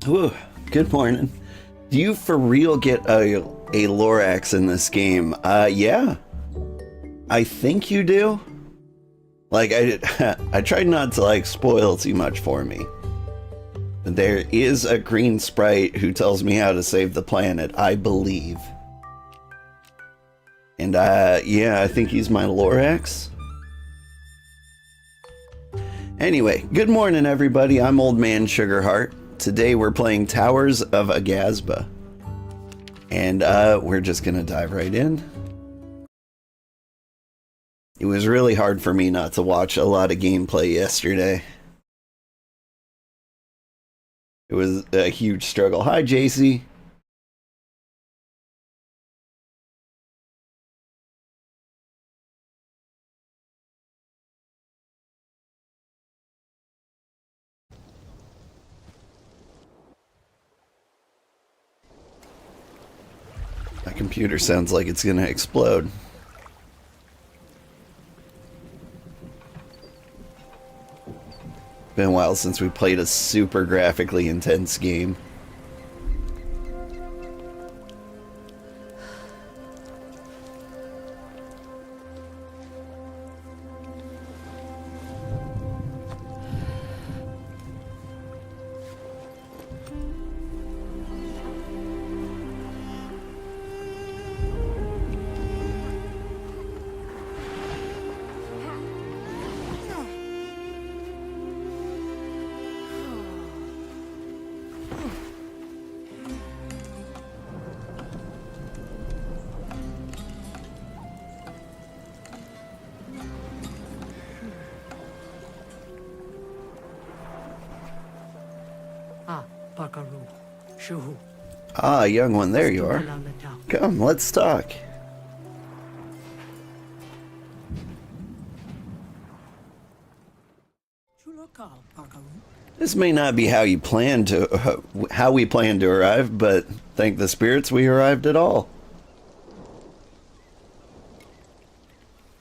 Whew, good morning. Do you for real get a Lorax in this game? Yeah. I think you do. Like, I tried not to, like, spoil too much for me. There is a green sprite who tells me how to save the planet, I believe. And, yeah, I think he's my Lorax. Anyway, good morning, everybody. I'm Old Man Sugarheart. Today we're playing Towers of Aghasba. And we're just gonna dive right in. It was really hard for me not to watch a lot of gameplay yesterday. It was a huge struggle. Hi, JC. My computer sounds like it's gonna explode. Been a while since we played a super graphically intense game. Ah, young one, there you are. Come, let's talk. This may not be how you plan to, how we plan to arrive, but thank the spirits we arrived at all.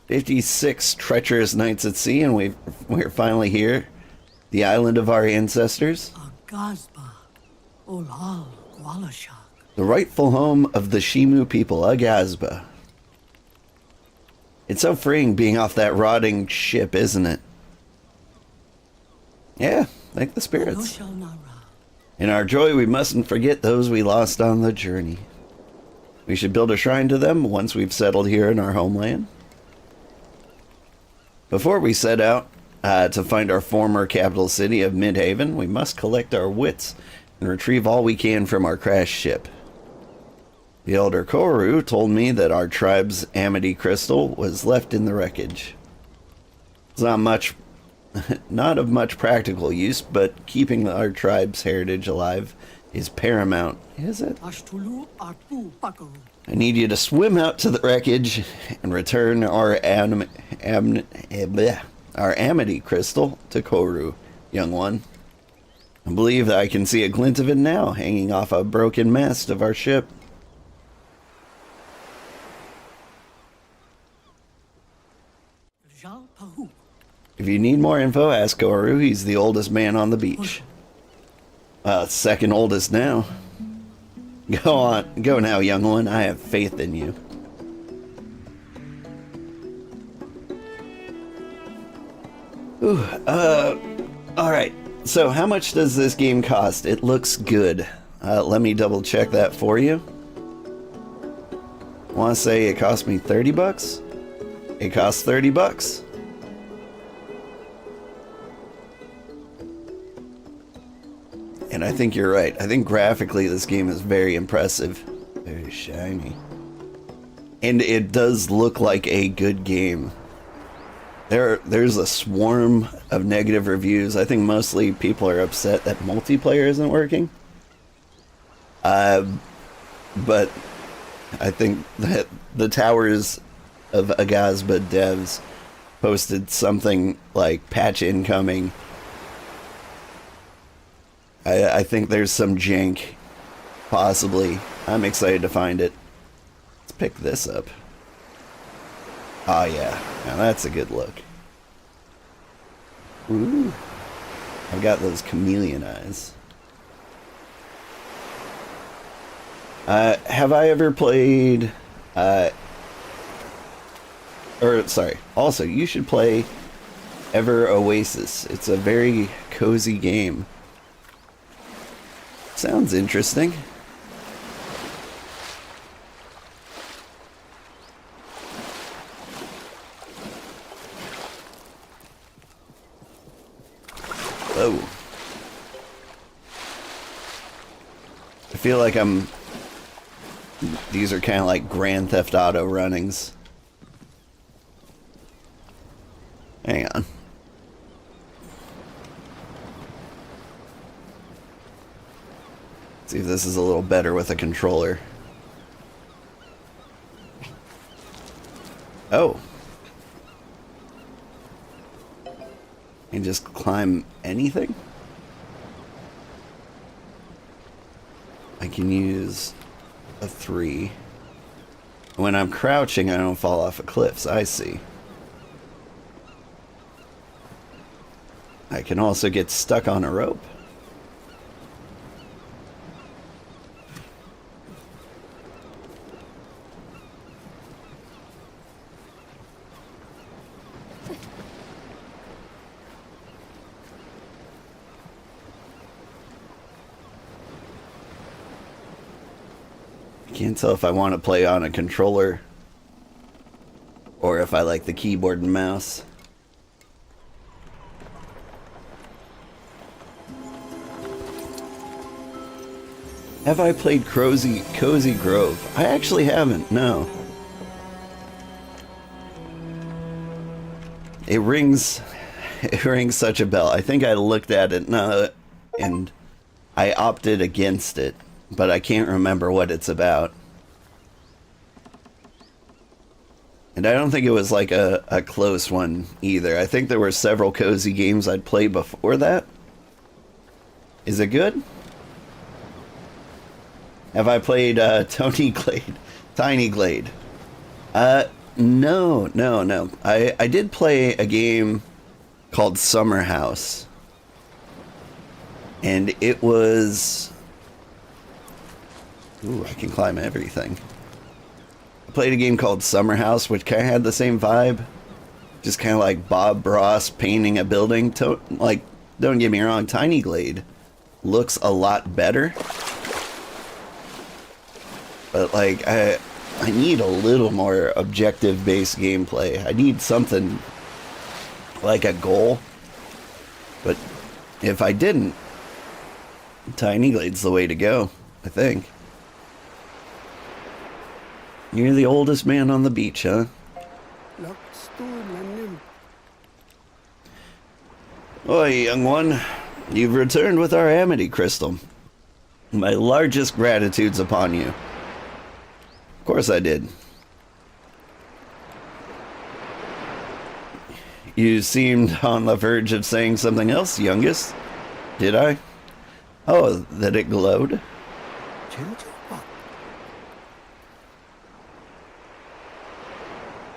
56 treacherous nights at sea, and we're finally here. The island of our ancestors. Aghasba, Olal, Gwalashak. The rightful home of the Shimu people, Aghasba. It's so freeing being off that rotting ship, isn't it? Yeah, thank the spirits. In our joy, we mustn't forget those we lost on the journey. We should build a shrine to them once we've settled here in our homeland. Before we set out to find our former capital city of Midhaven, we must collect our wits and retrieve all we can from our crashed ship. The elder Koru told me that our tribe's Amity crystal was left in the wreckage. It's not of much practical use, but keeping our tribe's heritage alive is paramount, is it? I need you to swim out to the wreckage and return our Amity crystal to Koru, young one. I believe that I can see a glint of it now, hanging off a broken mast of our ship. If you need more info, ask Koru. He's the oldest man on the beach. Second oldest now. Go on. Go now, young one. I have faith in you. Ooh, alright. So how much does this game cost? It looks good. Let me double check that for you. I want to say it cost me 30 bucks? It costs 30 bucks. And I think you're right. I think graphically this game is very impressive. Very shiny. And it does look like a good game. There's a swarm of negative reviews. I think mostly people are upset that multiplayer isn't working. But I think that the Towers of Aghasba devs posted something like patch incoming. I think there's some jank, possibly. I'm excited to find it. Let's pick this up. Oh yeah, now that's a good look. Ooh, I've got those chameleon eyes. Have I ever played, also, you should play Ever Oasis. It's a very cozy game. Sounds interesting. Oh. I feel like these are kind of like Grand Theft Auto runnings. Hang on. See if this is a little better with a controller. Oh. You just climb anything? I can use a 3. When I'm crouching, I don't fall off of cliffs. I see. I can also get stuck on a rope. Can't tell if I want to play on a controller or if I like the keyboard and mouse. Have I played Cozy Grove? I actually haven't, no. It rings such a bell. I think I looked at it and I opted against it, but I can't remember what it's about. And I don't think it was like a close one either. I think there were several cozy games I'd played before that. Is it good? Have I played Tiny Glade? No. I did play a game called Summer House. And it was... Ooh, I can climb everything. I played a game called Summer House, which kind of had the same vibe. Just kind of like Bob Ross painting a building. Don't get me wrong, Tiny Glade looks a lot better. But like, I need a little more objective-based gameplay. I need something like a goal. But if I didn't, Tiny Glade's the way to go, I think. You're the oldest man on the beach, huh? Oi, young one. You've returned with our amity crystal. My largest gratitudes upon you. Of course I did. You seemed on the verge of saying something else, youngest. Did I? Oh, that it glowed?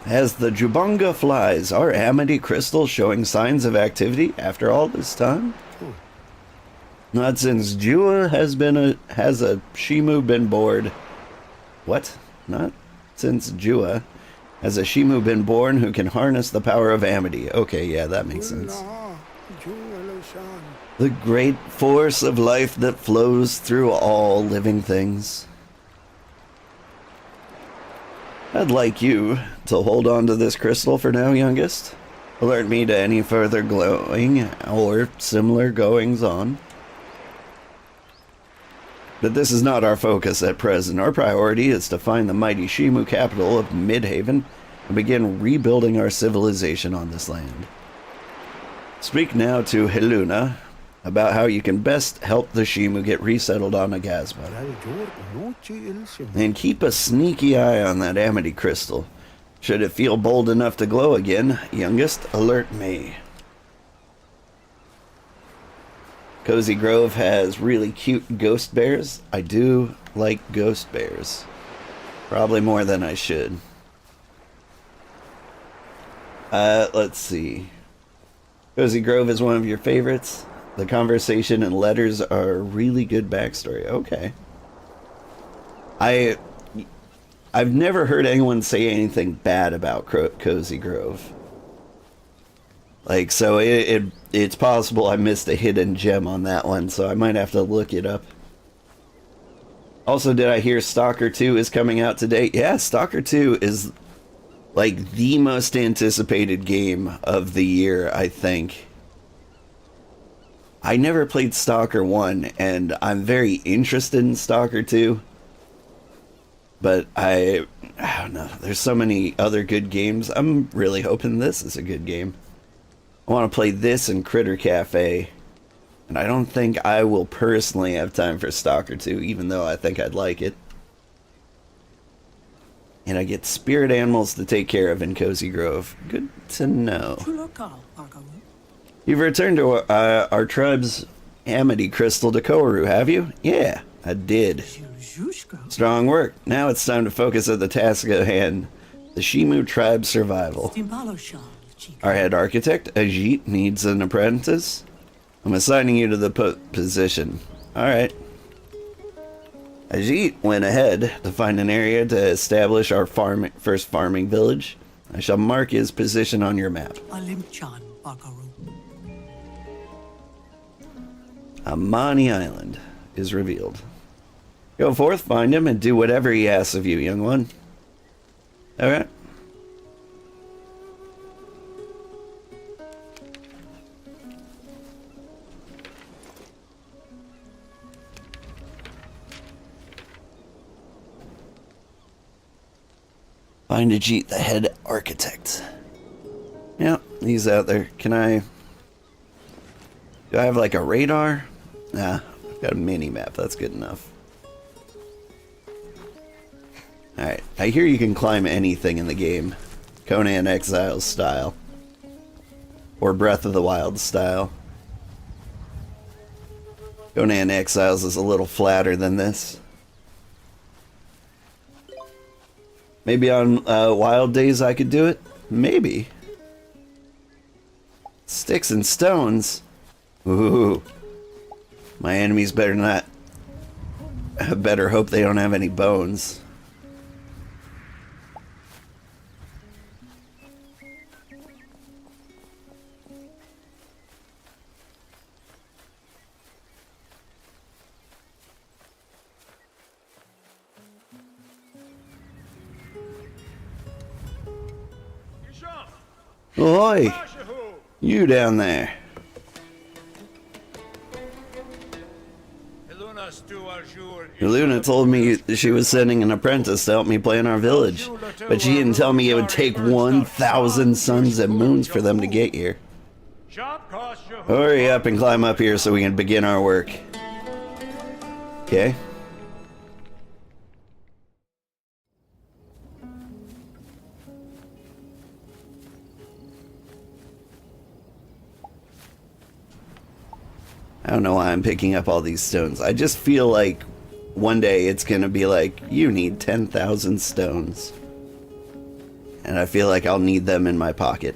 As the Jubunga flies, our amity crystal showing signs of activity after all this time? Not since Jua has a Shimu been bored. What? Not since Jua has a Shimu been born who can harness the power of amity. Okay, yeah, that makes sense. The great force of life that flows through all living things. I'd like you to hold on to this crystal for now, youngest. Alert me to any further glowing or similar goings on. But this is not our focus at present. Our priority is to find the mighty Shimu capital of Midhaven and begin rebuilding our civilization on this land. Speak now to Heluna about how you can best help the Shimu get resettled on Aghasba. And keep a sneaky eye on that amity crystal. Should it feel bold enough to glow again, youngest, alert me. Cozy Grove has really cute ghost bears. I do like ghost bears. Probably more than I should. Let's see. Cozy Grove is one of your favorites. The conversation and letters are a really good backstory. Okay. I've never heard anyone say anything bad about Cozy Grove. Like, so it's possible I missed a hidden gem on that one, so I might have to look it up. Also, did I hear Stalker 2 is coming out today? Yeah, Stalker 2 is like the most anticipated game of the year, I think. I never played Stalker 1, and I'm very interested in Stalker 2. But I don't know. There's so many other good games. I'm really hoping this is a good game. I want to play this in Critter Cafe. And I don't think I will personally have time for Stalker 2, even though I think I'd like it. And I get spirit animals to take care of in Cozy Grove. Good to know. You've returned to our tribe's amity crystal to Koru, have you? Yeah, I did. Strong work. Now it's time to focus on the task at hand. The Shimu tribe's survival. Our head architect, Ajit, needs an apprentice. I'm assigning you to the position. Alright. Ajit went ahead to find an area to establish our first farming village. I shall mark his position on your map. Amani Island is revealed. Go forth, find him, and do whatever he asks of you, young one. Alright. Find Ajit, the head architect. Yep, he's out there. Can I... Do I have like a radar? Nah, I've got a mini-map. That's good enough. Alright, I hear you can climb anything in the game. Conan Exiles style. Or Breath of the Wild style. Conan Exiles is a little flatter than this. Maybe on wild days I could do it? Maybe. Sticks and stones? Ooh. My enemies better not... I better hope they don't have any bones. Ahoy! You down there. Luna told me she was sending an apprentice to help me plan our village, but she didn't tell me it would take 1,000 suns and moons for them to get here. Hurry up and climb up here so we can begin our work. Okay. I don't know why I'm picking up all these stones. I just feel like one day it's gonna be like, you need 10,000 stones. And I feel like I'll need them in my pocket.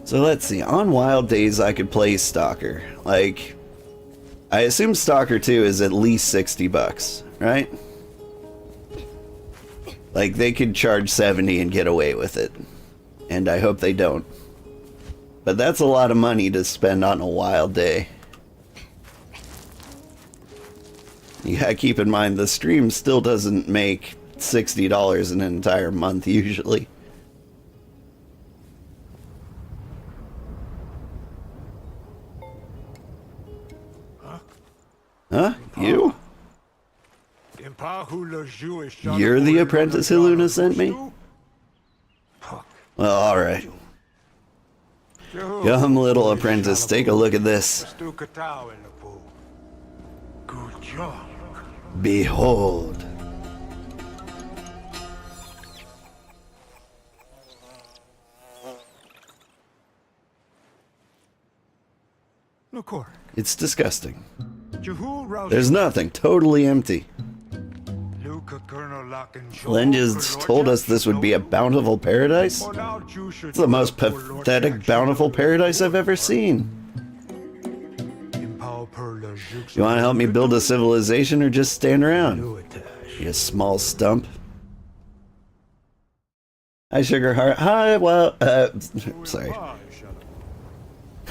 So let's see, on wild days I could play Stalker. Like, I assume Stalker 2 is at least 60 bucks, right? Like, they could charge 70 and get away with it. And I hope they don't. But that's a lot of money to spend on a wild day. You gotta keep in mind, the stream still doesn't make $60 an entire month, usually. Huh? You? You're the apprentice Hiluna sent me? Well, alright. Young little apprentice, take a look at this. Behold. It's disgusting. There's nothing. Totally empty. Len just told us this would be a bountiful paradise. It's the most pathetic bountiful paradise I've ever seen. You want to help me build a civilization or just stand around? You small stump. Hi, Sugarheart. Hi, well, sorry.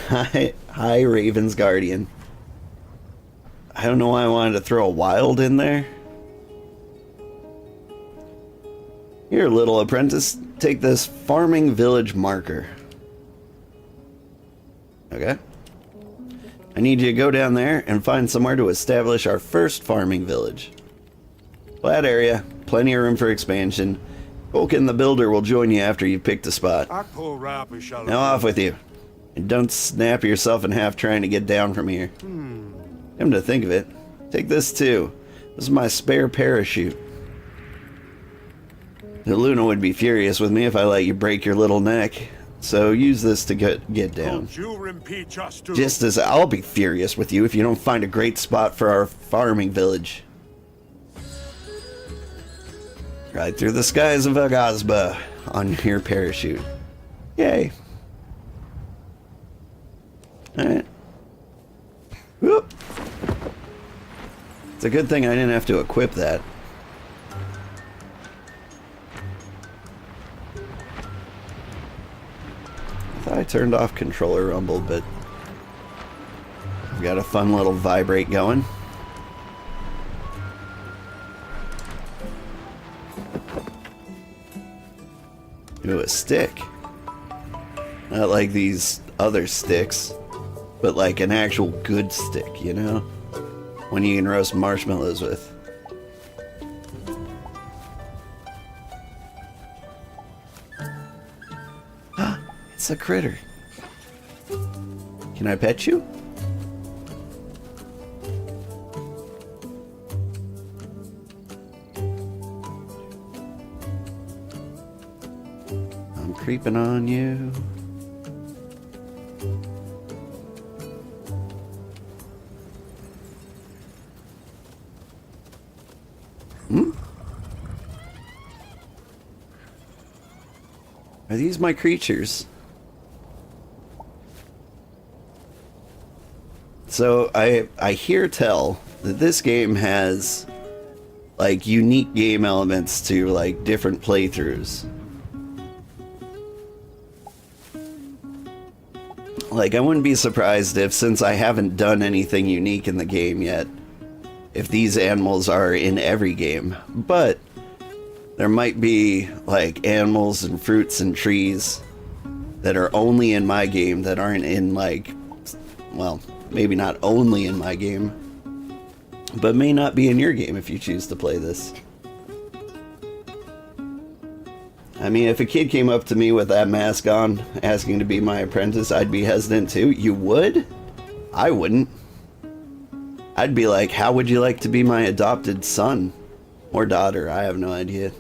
Hi, Raven's Guardian. I don't know why I wanted to throw a wild in there. Here, little apprentice, take this farming village marker. Okay. I need you to go down there and find somewhere to establish our first farming village. Flat area, plenty of room for expansion. Vulcan the Builder will join you after you've picked a spot. Now off with you. And don't snap yourself in half trying to get down from here. Come to think of it, take this too. This is my spare parachute. The Luna would be furious with me if I let you break your little neck. So use this to get down. Just as I'll be furious with you if you don't find a great spot for our farming village. Right through the skies of Aghasba on your parachute. Yay. Alright. Whoop. It's a good thing I didn't have to equip that. I thought I turned off controller rumble, but I've got a fun little vibrate going. Ooh, a stick. Not like these other sticks, but like an actual good stick, you know? One you can roast marshmallows with. It's a critter. Can I pet you? I'm creeping on you. Are these my creatures? So I hear tell that this game has like unique game elements to like different playthroughs. Like I wouldn't be surprised if, since I haven't done anything unique in the game yet, if these animals are in every game. But there might be like animals and fruits and trees that are only in my game that aren't in like, well, maybe not only in my game, but may not be in your game if you choose to play this. I mean, if a kid came up to me with that mask on, asking to be my apprentice, I'd be hesitant too. You would? I wouldn't. I'd be like, how would you like to be my adopted son? Or daughter, I have no idea.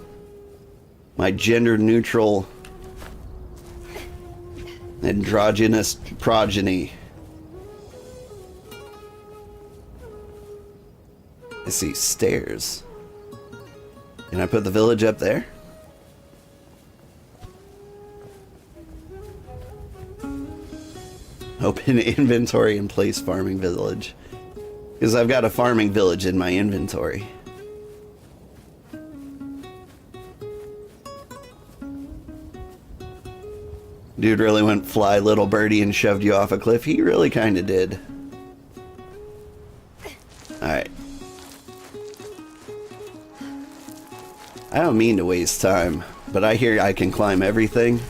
My gender-neutral, androgynous progeny. I see stairs. Can I put the village up there? Open inventory and place farming village. Because I've got a farming village in my inventory. Dude really went fly little birdie and shoved you off a cliff. He really kind of did. Alright. I don't mean to waste time, but I hear I can climb everything.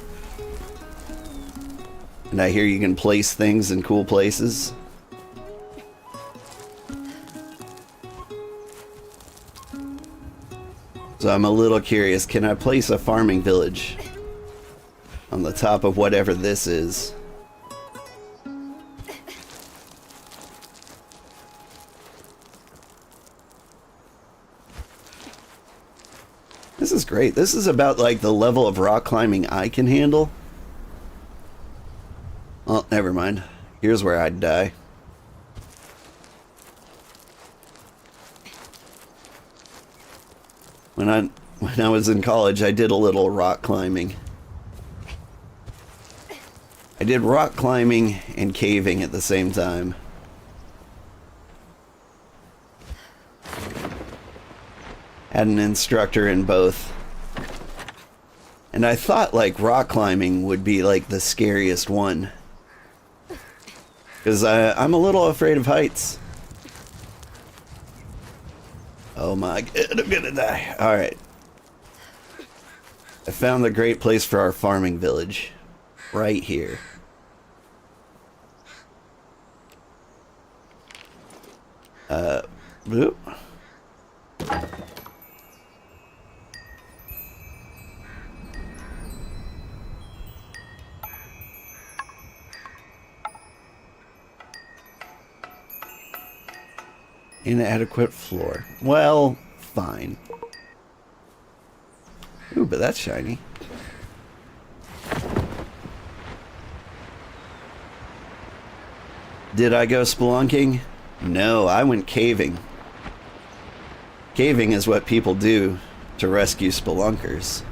And I hear you can place things in cool places. So I'm a little curious, can I place a farming village on the top of whatever this is? This is great. This is about like the level of rock climbing I can handle. Oh, never mind. Here's where I'd die. When I was in college, I did a little rock climbing. I did rock climbing and caving at the same time. Had an instructor in both. And I thought like rock climbing would be like the scariest one. Because I'm a little afraid of heights. Oh my god, I'm gonna die. Alright. I found the great place for our farming village. Right here. Boop. Inadequate floor. Well, fine. Ooh, but that's shiny. Did I go spelunking? No, I went caving. Caving is what people do to rescue spelunkers.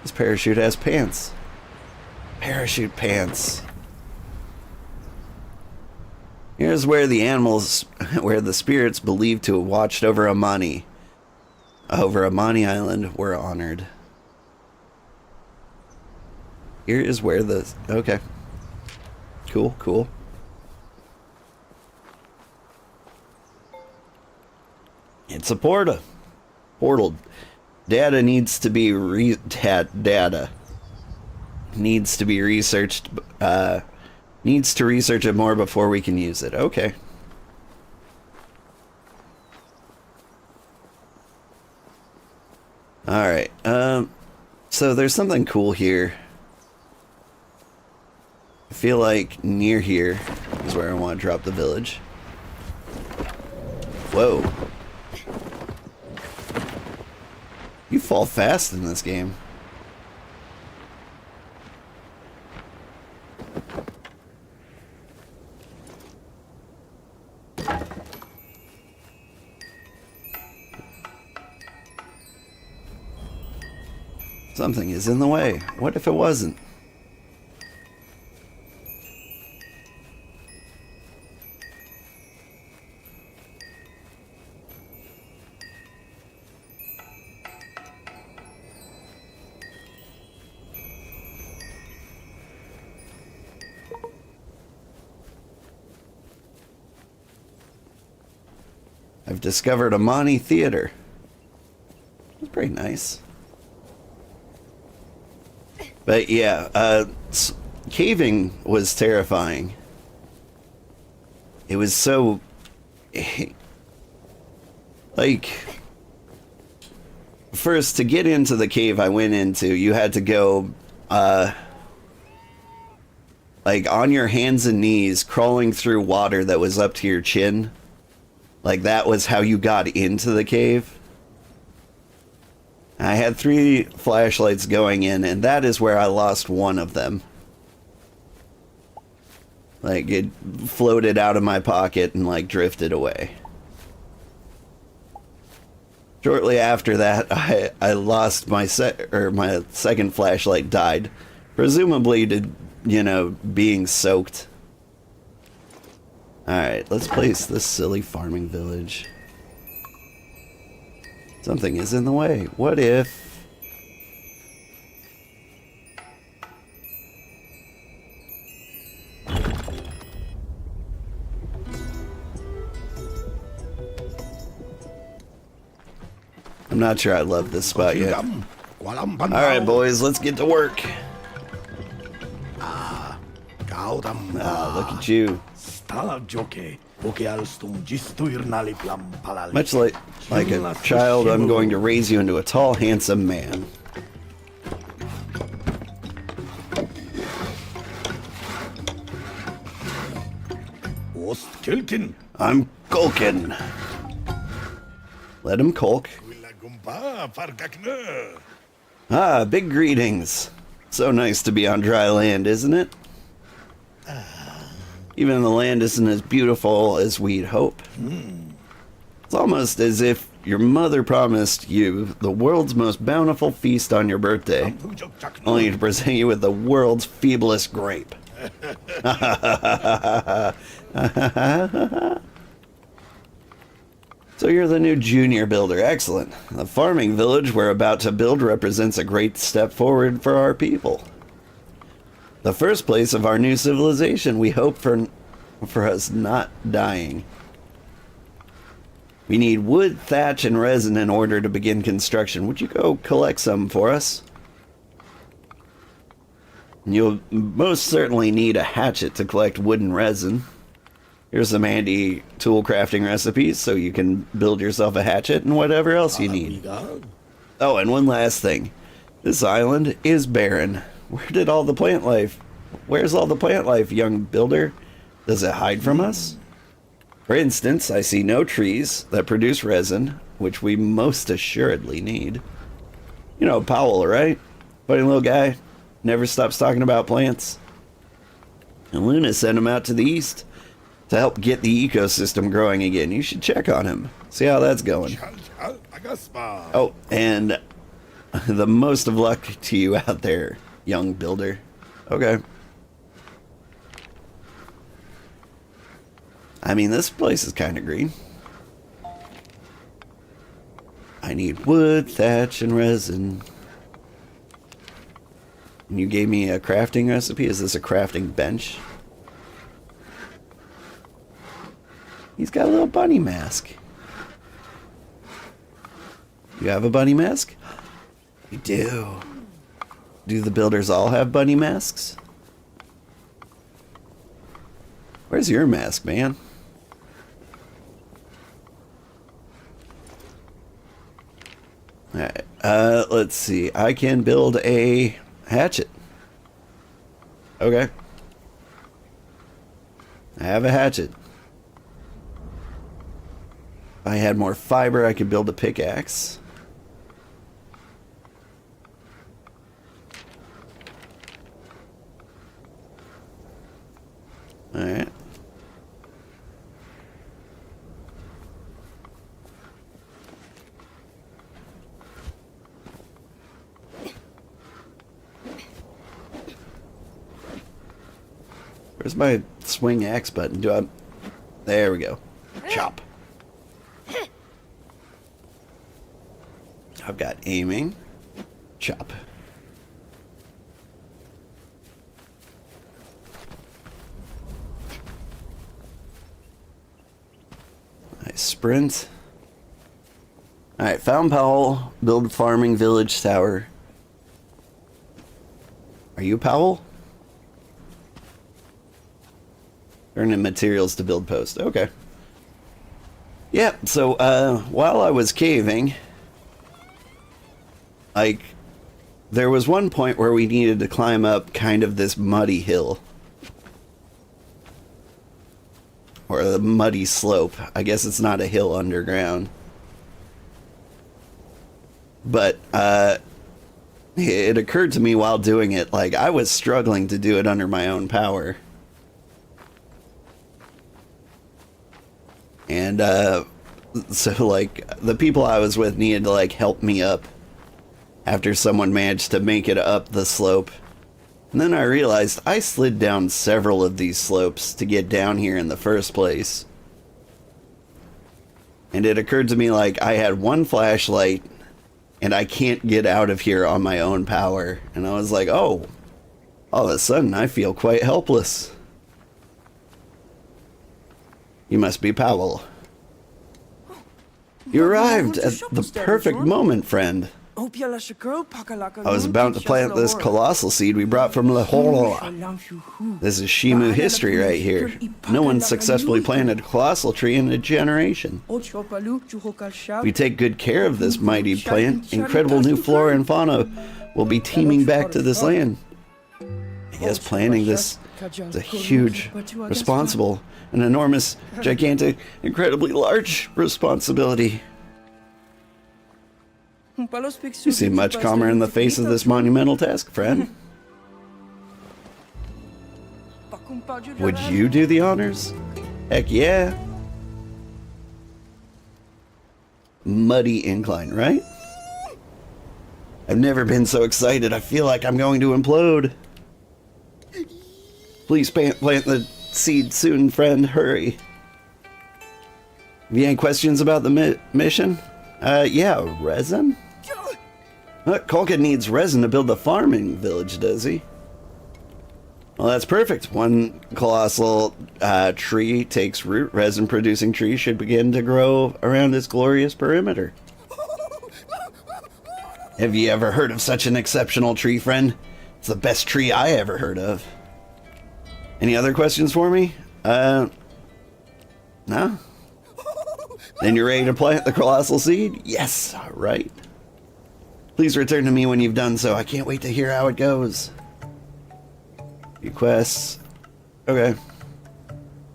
This parachute has pants. Parachute pants. Here's where the animals, where the spirits believed to have watched over Amani Island were honored. Here is where the... Okay. Cool, cool. It's a portal. Data needs to be data needs to be researched. Needs to research it more before we can use it. Okay. Alright, so there's something cool here. I feel like near here is where I want to drop the village. Whoa. You fall fast in this game. Something is in the way. What if it wasn't? I've discovered Amani Theater. It's pretty nice. But yeah, caving was terrifying. It was so... like... First, to get into the cave I went into, you had to go, like, on your hands and knees, crawling through water that was up to your chin. Like, that was how you got into the cave. I had 3 flashlights going in, and that is where I lost one of them. Like, it floated out of my pocket and, like, drifted away. Shortly after that, I lost my second flashlight died. Presumably to, you know, being soaked. Alright, let's place this silly farming village. Something is in the way. What if... I'm not sure I love this spot yet. Alright, boys, let's get to work. Ah, look at you. Much like a child, I'm going to raise you into a tall, handsome man. I'm Kulkin. Let him Kulk. Ah, big greetings. So nice to be on dry land, isn't it? Even the land isn't as beautiful as we'd hope. It's almost as if your mother promised you the world's most bountiful feast on your birthday, only to present you with the world's feeblest grape. So you're the new junior builder. Excellent. The farming village we're about to build represents a great step forward for our people. The first place of our new civilization. We hope for us not dying. We need wood, thatch, and resin in order to begin construction. Would you go collect some for us? You'll most certainly need a hatchet to collect wood and resin. Here's some handy tool crafting recipes so you can build yourself a hatchet and whatever else you need. Oh, and one last thing. This island is barren. Where's all the plant life, young builder? Does it hide from us? For instance, I see no trees that produce resin, which we most assuredly need. You know Powell, right? Funny little guy. Never stops talking about plants. And Luna sent him out to the east to help get the ecosystem growing again. You should check on him. See how that's going. Aghasba. Oh, and the most of luck to you out there, young builder. Okay. I mean, this place is kind of green. I need wood, thatch, and resin. And you gave me a crafting recipe? Is this a crafting bench? He's got a little bunny mask. You have a bunny mask? You do. Do the builders all have bunny masks? Where's your mask, man? Alright, let's see. I can build a hatchet. Okay. I have a hatchet. If I had more fiber, I could build a pickaxe. Alright. Where's my swing axe button? There we go. Chop. I've got aiming. Chop. Nice sprint. Alright, found Powell. Build farming village tower. Are you Powell? Earn in materials to build post. Okay. Yeah, so while I was caving, like, there was one point where we needed to climb up kind of this muddy hill. Or the muddy slope. I guess it's not a hill underground. But it occurred to me while doing it, like, I was struggling to do it under my own power. And so, like, the people I was with needed to, like, help me up after someone managed to make it up the slope. And then I realized I slid down several of these slopes to get down here in the first place. And it occurred to me, like, I had one flashlight and I can't get out of here on my own power. And I was like, oh, all of a sudden I feel quite helpless. You must be Powell. You arrived at the perfect moment, friend. I was about to plant this colossal seed we brought from Lahore. This is Shimu history right here. No one successfully planted a colossal tree in a generation. If we take good care of this mighty plant, incredible new flora and fauna will be teeming back to this land. I guess planting this is a huge, responsible, an enormous, gigantic, incredibly large responsibility. You seem much calmer in the face of this monumental task, friend. Would you do the honors? Heck yeah. Muddy incline, right? I've never been so excited. I feel like I'm going to implode. Please plant the seed soon, friend. Hurry. Have you any questions about the mission? Yeah, resin? Kolka needs resin to build the farming village, does he? Well, that's perfect. One colossal tree takes root. Resin-producing trees should begin to grow around its glorious perimeter. Have you ever heard of such an exceptional tree, friend? It's the best tree I ever heard of. Any other questions for me? No? Then you're ready to plant the colossal seed? Yes, all right. Please return to me when you've done so. I can't wait to hear how it goes. Your quests. Okay.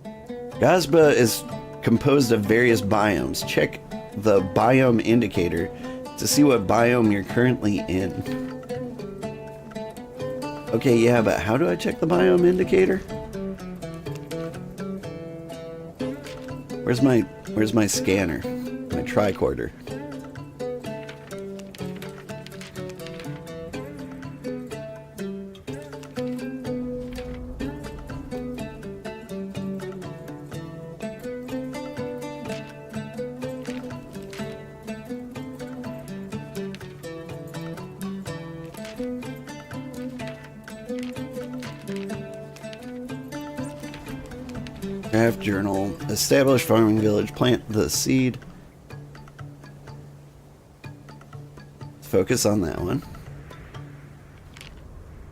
Aghasba is composed of various biomes. Check the biome indicator to see what biome you're currently in. Okay, yeah, but how do I check the biome indicator? Where's my scanner? My tricorder. Craft journal. Establish farming village. Plant the seed. Focus on that one.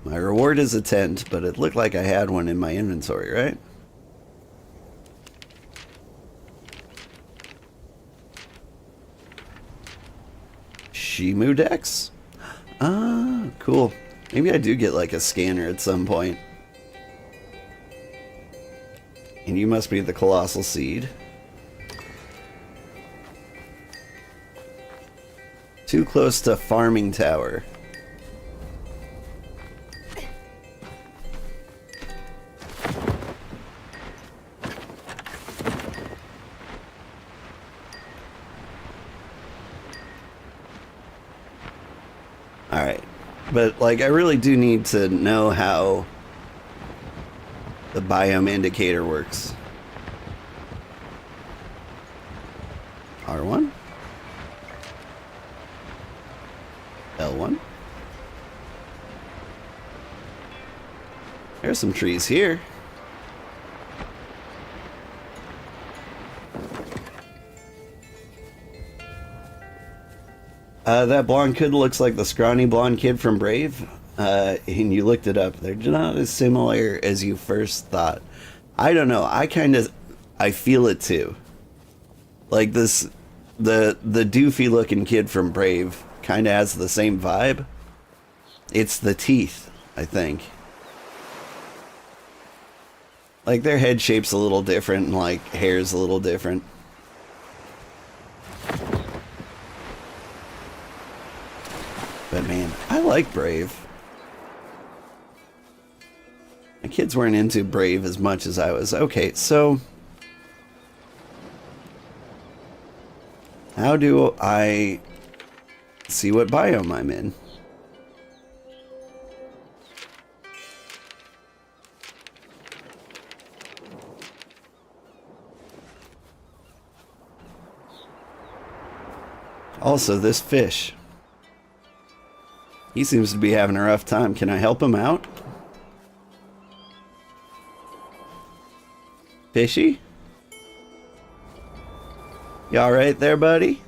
My reward is a tent, but it looked like I had one in my inventory, right? Shimu Dex? Ah, cool. Maybe I do get like a scanner at some point. And you must be the colossal seed. Too close to farming tower. Alright. But, like, I really do need to know how the biome indicator works. R1? L1? There's some trees here. That blonde kid looks like the scrawny blonde kid from Brave. And you looked it up. They're not as similar as you first thought. I don't know. I feel it too. Like this, the doofy looking kid from Brave kind of has the same vibe. It's the teeth, I think. Like their head shape's a little different and like hair's a little different. But man, I like Brave. My kids weren't into Brave as much as I was. Okay, so how do I see what biome I'm in? Also, this fish. He seems to be having a rough time. Can I help him out? Fishy? You alright there, buddy?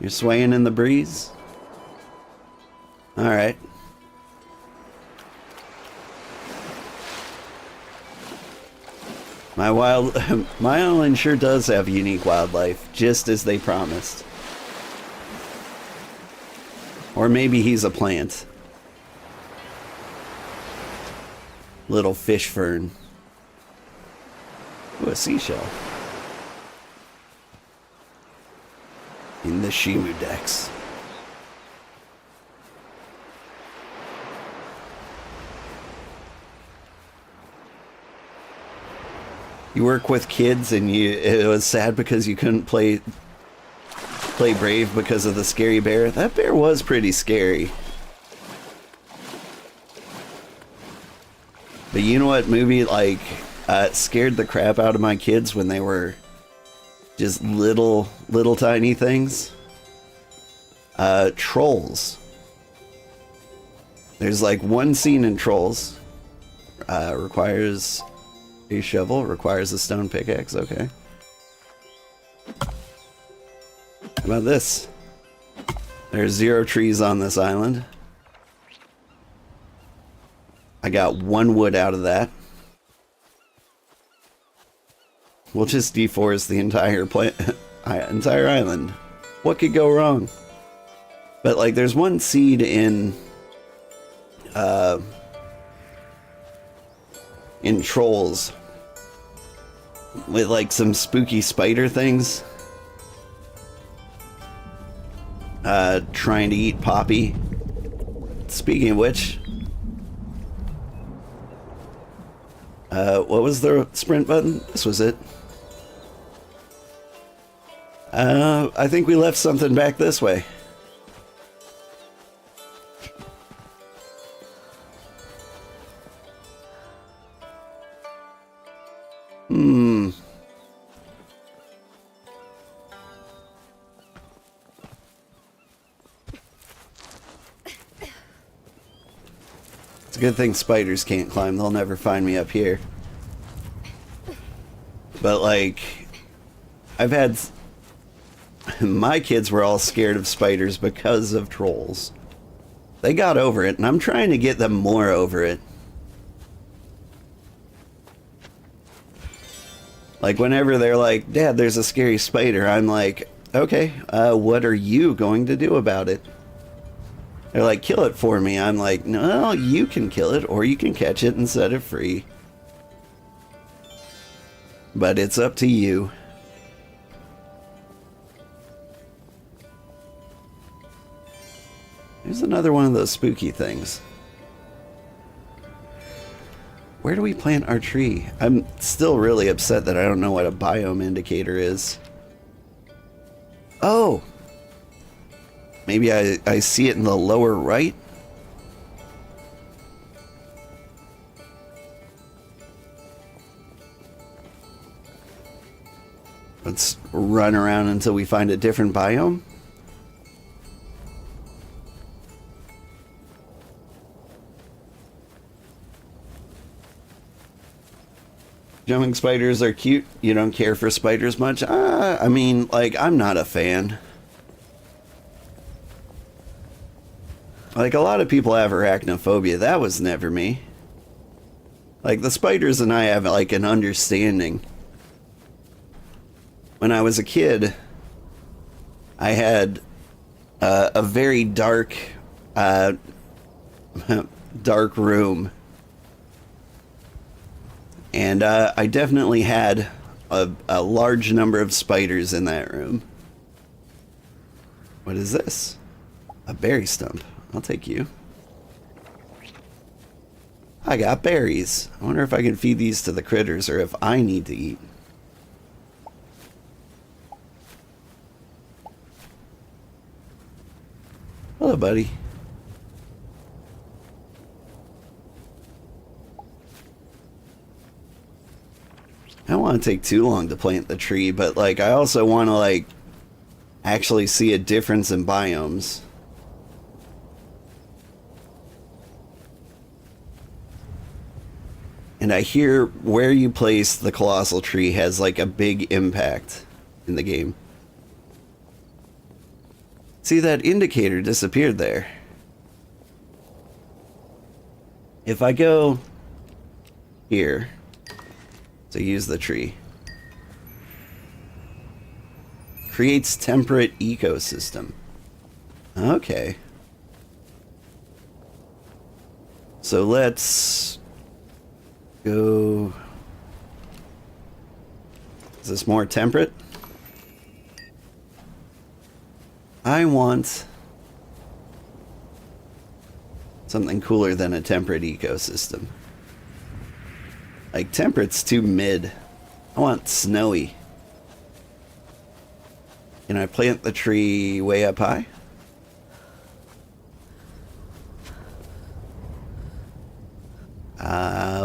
You're swaying in the breeze? Alright. My island sure does have unique wildlife, just as they promised. Or maybe he's a plant. Little fish fern. Ooh, a seashell. In the Shimu decks. You work with kids and it was sad because you couldn't play brave because of the scary bear. That bear was pretty scary. But you know what movie like scared the crap out of my kids when they were just little tiny things? Trolls. There's like one scene in Trolls. Requires a shovel, requires a stone pickaxe, okay. How about this? There's 0 trees on this island. I got 1 wood out of that. We'll just deforest the entire entire island. What could go wrong? But like, there's one seed in Trolls with like some spooky spider things trying to eat Poppy. Speaking of which, what was the sprint button? This was it. I think we left something back this way. It's a good thing spiders can't climb. They'll never find me up here. But like, I've had... My kids were all scared of spiders because of trolls. They got over it, and I'm trying to get them more over it. Like, whenever they're like, Dad, there's a scary spider, I'm like, okay, what are you going to do about it? They're like, kill it for me. I'm like, no, you can kill it, or you can catch it and set it free. But it's up to you. There's another one of those spooky things. Where do we plant our tree? I'm still really upset that I don't know what a biome indicator is. Oh! Maybe I see it in the lower right? Let's run around until we find a different biome. Jumping spiders are cute. You don't care for spiders much? I mean, like, I'm not a fan. Like, a lot of people have arachnophobia. That was never me. Like, the spiders and I have, like, an understanding. When I was a kid, I had a very dark, dark room. And I definitely had a large number of spiders in that room. What is this? A berry stump. I'll take you. I got berries. I wonder if I can feed these to the critters or if I need to eat. Hello, buddy. I don't want to take too long to plant the tree, but like I also want to like actually see a difference in biomes. And I hear where you place the colossal tree has like a big impact in the game. See, that indicator disappeared there. If I go here to use the tree, creates temperate ecosystem. Okay. So let's go. Is this more temperate? I want something cooler than a temperate ecosystem. Like, temperate's too mid. I want snowy. Can I plant the tree way up high?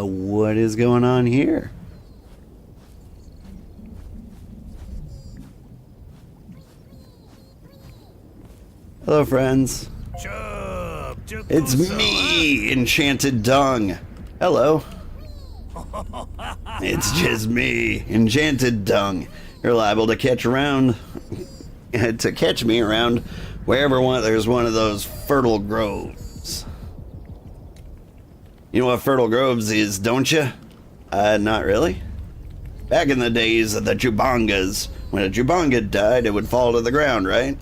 What is going on here? Hello, friends. It's me, Enchanted Dung. Hello. It's just me, Enchanted Dung. You're liable to catch me around wherever there's one of those fertile groves. You know what fertile groves is, don't you? Not really. Back in the days of the Jubangas, when a Jubanga died, it would fall to the ground, right?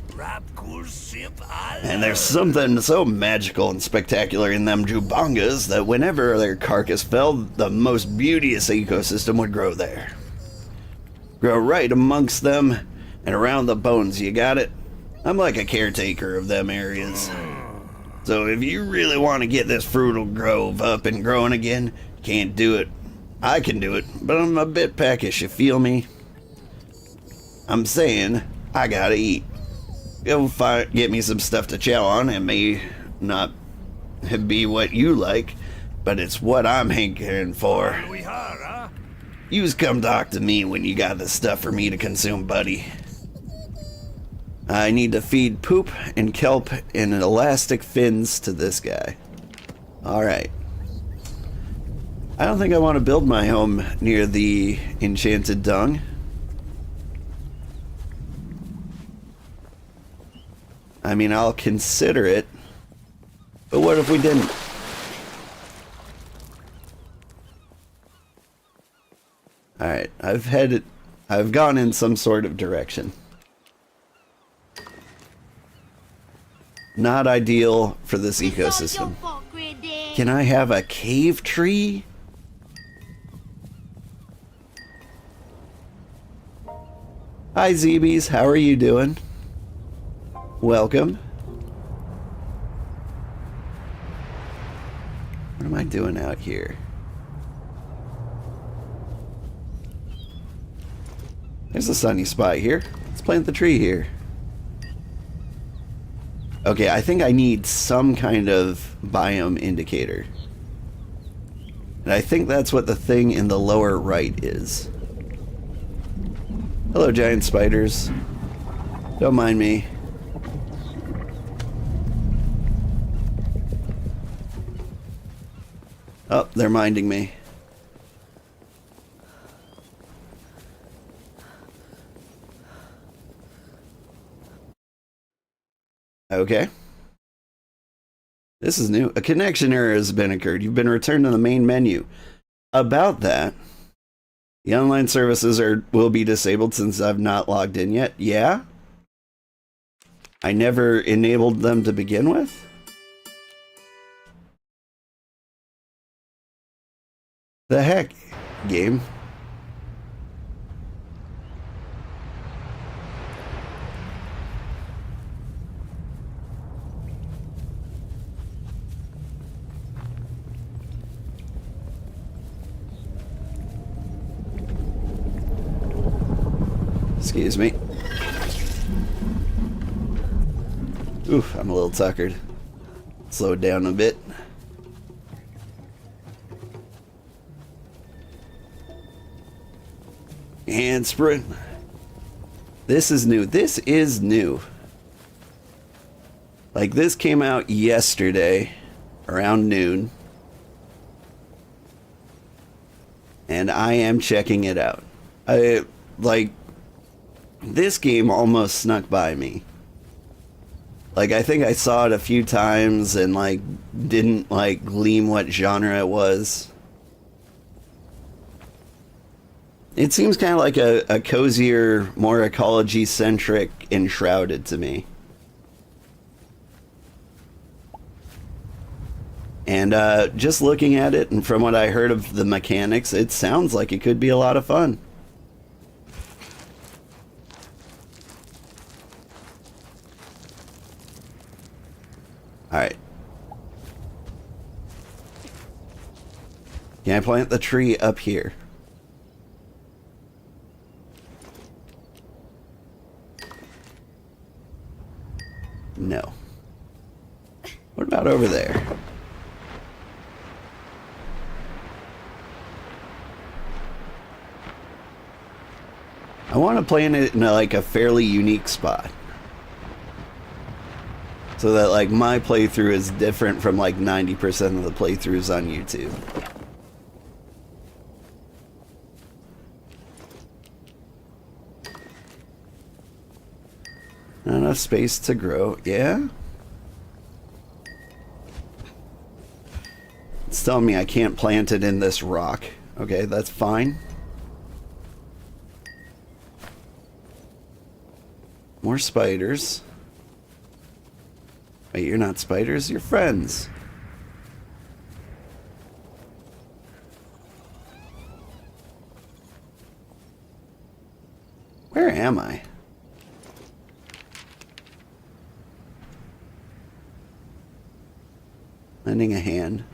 And there's something so magical and spectacular in them Jubangas that whenever their carcass fell, the most beauteous ecosystem would grow there. Grow right amongst them and around the bones, you got it? I'm like a caretaker of them areas. So if you really want to get this fruitful grove up and growing again, can't do it. I can do it, but I'm a bit peckish, you feel me? I'm saying, I gotta eat. Go get me some stuff to chow on. It may not be what you like, but it's what I'm hankering for. Yous come talk to me when you got the stuff for me to consume, buddy. I need to feed poop and kelp and elastic fins to this guy. Alright. I don't think I want to build my home near the Enchanted Dung. I mean, I'll consider it, but what if we didn't? Alright, I've gone in some sort of direction. Not ideal for this ecosystem. Can I have a cave tree? Hi Zeebies, how are you doing? Welcome. What am I doing out here? There's a sunny spot here. Let's plant the tree here. Okay, I think I need some kind of biome indicator. And I think that's what the thing in the lower right is. Hello, giant spiders. Don't mind me. Oh, they're minding me. Okay. This is new. A connection error has been occurred. You've been returned to the main menu. About that, the online services will be disabled since I've not logged in yet. Yeah? I never enabled them to begin with? The heck, game? Excuse me. Oof, I'm a little tuckered. Slow it down a bit. And sprint. This is new. This is new. Like, this came out yesterday around noon. And I am checking it out. This game almost snuck by me. Like, I think I saw it a few times and, like, didn't, like, glean what genre it was. It seems kind of like a cozier, more ecology-centric Enshrouded to me. And just looking at it and from what I heard of the mechanics, it sounds like it could be a lot of fun. Alright. Can I plant the tree up here? No. What about over there? I want to plant it in like a fairly unique spot. So that like my playthrough is different from like 90% of the playthroughs on YouTube. Not enough space to grow, yeah? It's telling me I can't plant it in this rock. Okay, that's fine. More spiders. Wait, you're not spiders, you're friends. Where am I? Lending a hand.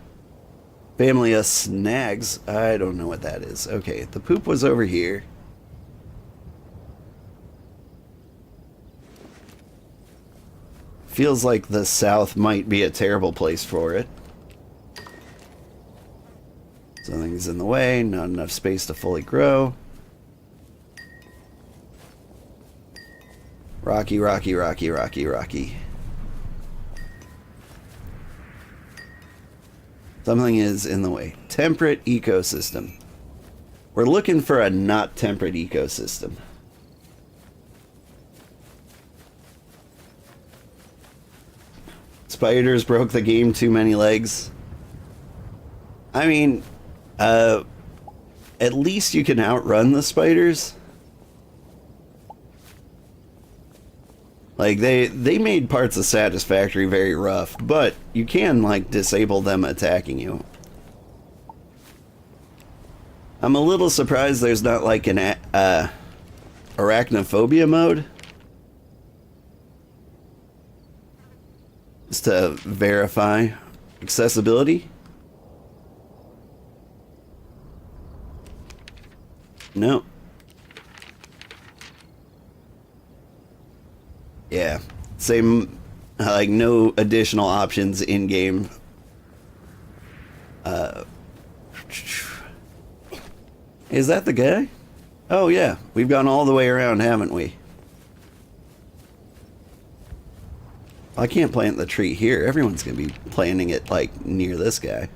Family of snags. I don't know what that is. Okay, the poop was over here. Feels like the south might be a terrible place for it. Something's in the way, not enough space to fully grow. Rocky, rocky, rocky, rocky, rocky. Something is in the way. Temperate ecosystem. We're looking for a not temperate ecosystem. Spiders broke the game, too many legs. I mean, at least you can outrun the spiders. Like, they made parts of Satisfactory very rough, but you can, like, disable them attacking you. I'm a little surprised there's not, like, an arachnophobia mode. Just to verify accessibility. No. Yeah, same, like no additional options in game. Is that the guy? Oh yeah, we've gone all the way around, haven't we? I can't plant the tree here. Everyone's gonna be planting it like near this guy.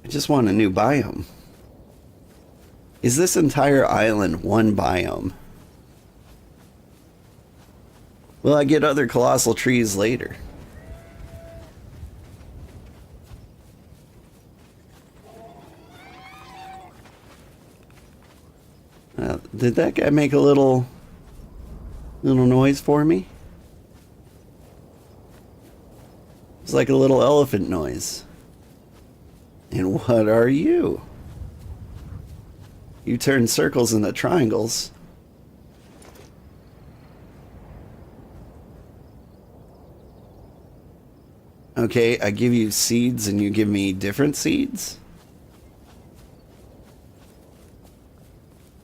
I just want a new biome. Is this entire island one biome? Will I get other colossal trees later? Did that guy make a little noise for me? It's like a little elephant noise. And what are you? You turn circles into triangles. Okay, I give you seeds and you give me different seeds?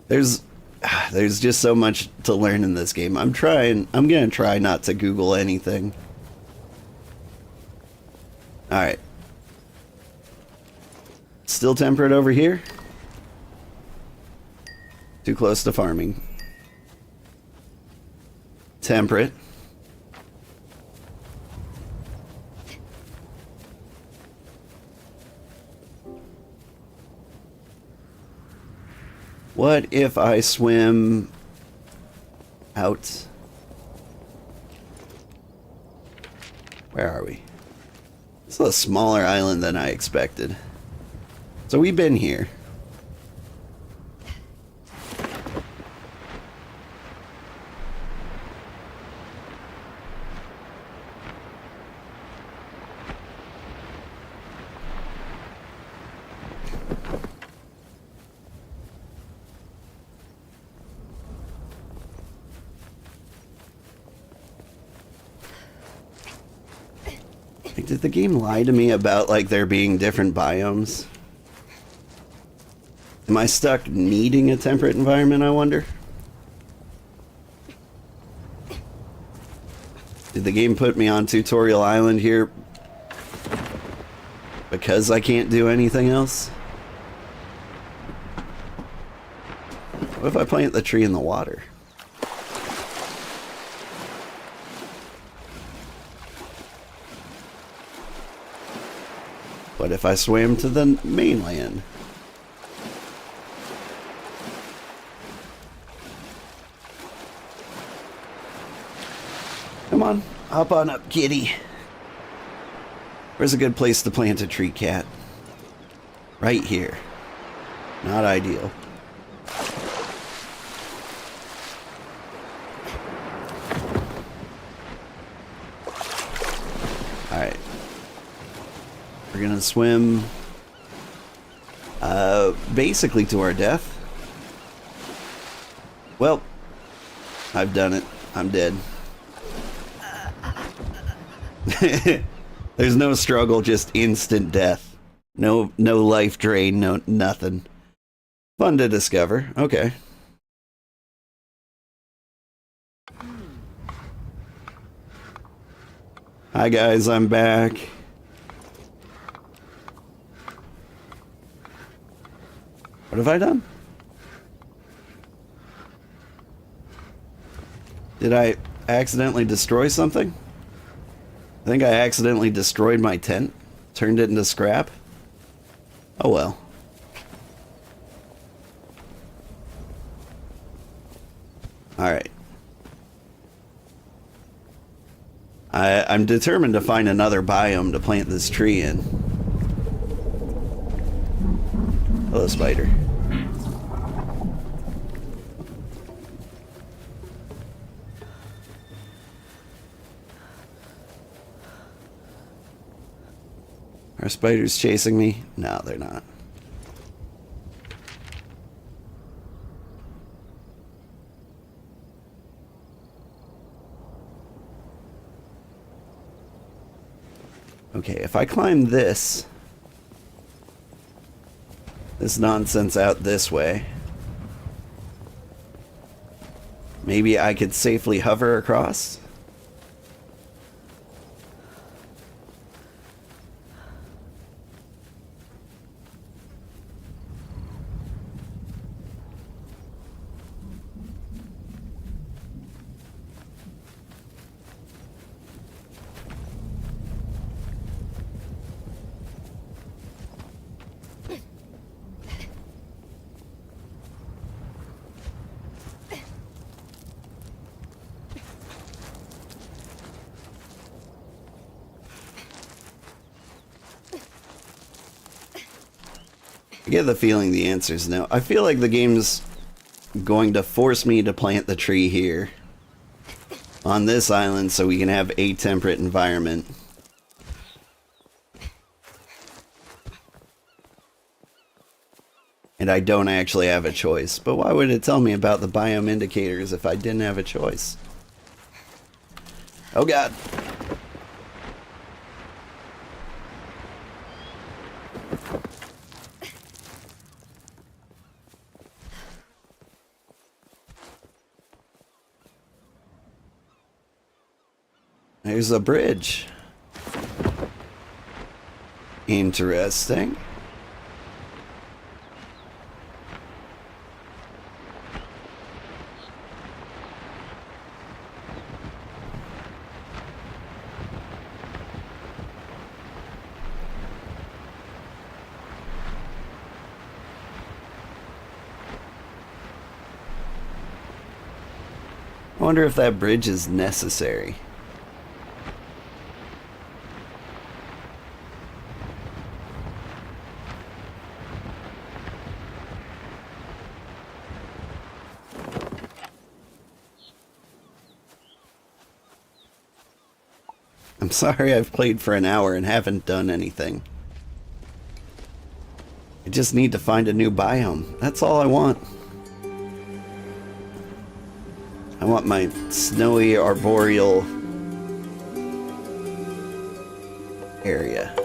There's just so much to learn in this game. I'm gonna try not to Google anything. Alright. Still temperate over here? Too close to farming. Temperate. What if I swim out. Where are we? This is a smaller island than I expected. So we've been here. Did the game lie to me about, like, there being different biomes? Am I stuck needing a temperate environment, I wonder? Did the game put me on Tutorial Island here because I can't do anything else? What if I plant the tree in the water? What if I swam to the mainland? Come on, hop on up, kitty. Where's a good place to plant a tree, cat? Right here. Not ideal. Alright. We're gonna swim basically to our death. Well, I've done it. I'm dead. There's no struggle, just instant death. No life drain, no nothing. Fun to discover. Okay. Hi guys, I'm back. What have I done? Did I accidentally destroy something? I think I accidentally destroyed my tent. Turned it into scrap. Oh well. Alright. I'm determined to find another biome to plant this tree in. Hello, spider. Are spiders chasing me? No, they're not. Okay, if I climb this nonsense out this way, maybe I could safely hover across? I get the feeling the answer is no. I feel like the game's going to force me to plant the tree here on this island so we can have a temperate environment. And I don't actually have a choice. But why would it tell me about the biome indicators if I didn't have a choice? Oh god. There's a bridge. Interesting. wonder if that bridge is necessary. I'm sorry I've played for an hour and haven't done anything. I just need to find a new biome. That's all I want. I want my snowy arboreal area.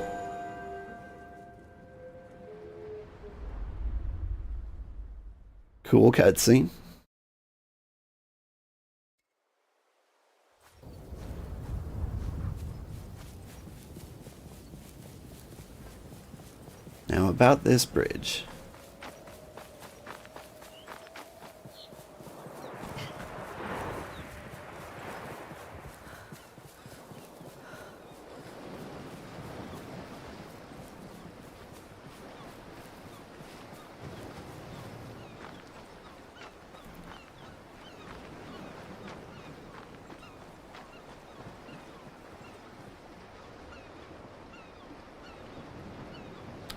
Cool cutscene. Now about this bridge.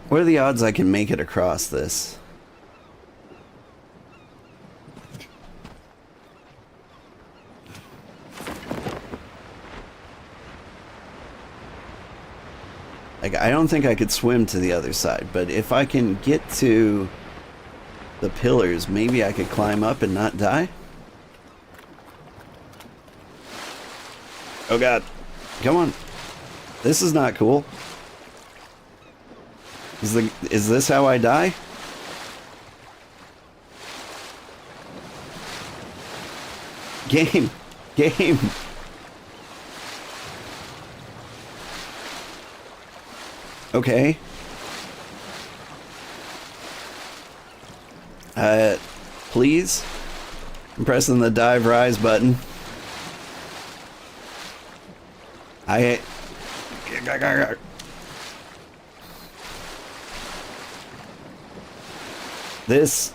What are the odds I can make it across this? Like, I don't think I could swim to the other side, but if I can get to the pillars, maybe I could climb up and not die? Oh god. Come on. This is not cool. Is this how I die? Game. Game. Okay. Please? I'm pressing the dive rise button. This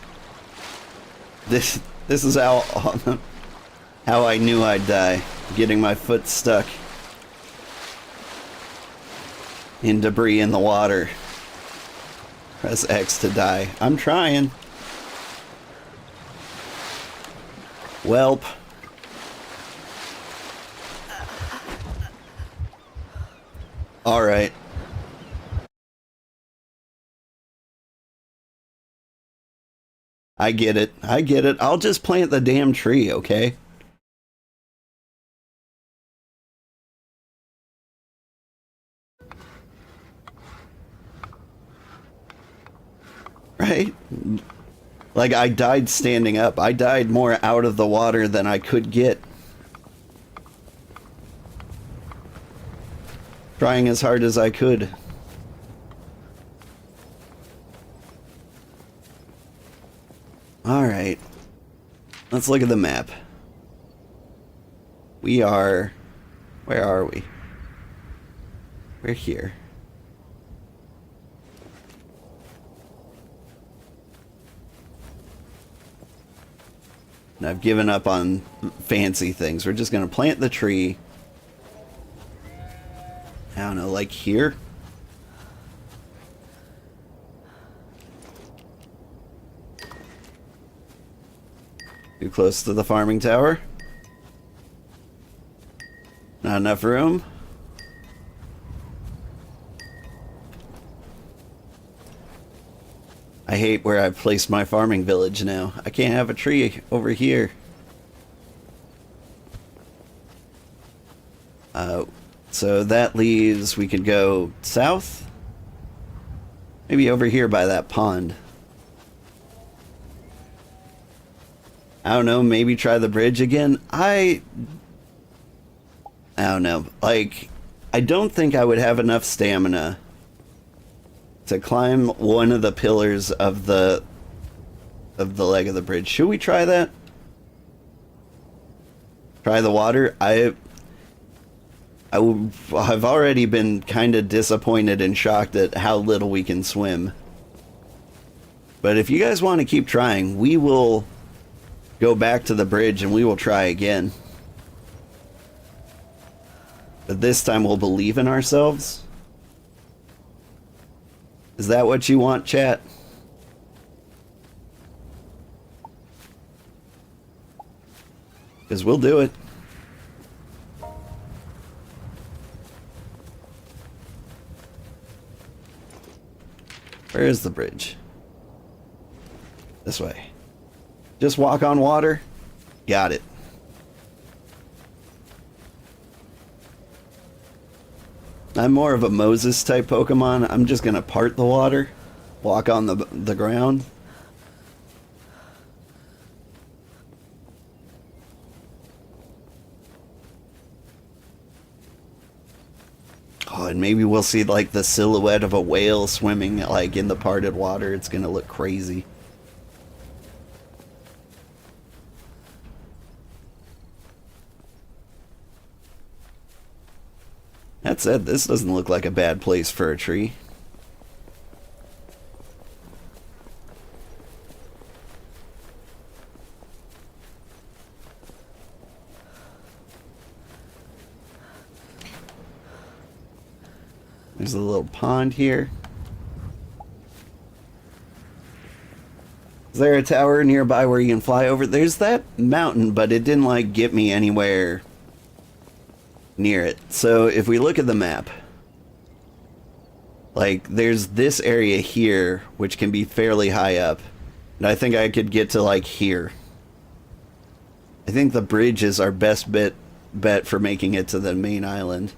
is how I knew I'd die. Getting my foot stuck in debris in the water. Press X to die. I'm trying. Welp. Alright. I get it. I get it. I'll just plant the damn tree, okay? Right? Like, I died standing up. I died more out of the water than I could get. Trying as hard as I could. Alright. Let's look at the map. We are... Where are we? We're here. And I've given up on fancy things. We're just going to plant the tree. I don't know, like here? Too close to the farming tower. Not enough room. I hate where I've placed my farming village now. I can't have a tree over here. So that leaves, we could go south. Maybe over here by that pond. I don't know, maybe try the bridge again. I don't know. Like, I don't think I would have enough stamina to climb one of the pillars of the leg of the bridge. Should we try that? Try the water? I've already been kind of disappointed and shocked at how little we can swim. But if you guys want to keep trying, we will go back to the bridge and we will try again. But this time we'll believe in ourselves. Is that what you want, chat? Because we'll do it. Where is the bridge? This way. Just walk on water? Got it. I'm more of a Moses type Pokemon. I'm just gonna part the water, walk on the ground. Oh, and maybe we'll see like the silhouette of a whale swimming like in the parted water. It's gonna look crazy. That said, this doesn't look like a bad place for a tree. There's a little pond here. Is there a tower nearby where you can fly over? There's that mountain, but it didn't like get me anywhere near it. So if we look at the map, like there's this area here which can be fairly high up, and I think I could get to like here. I think the bridge is our best bet for making it to the main island,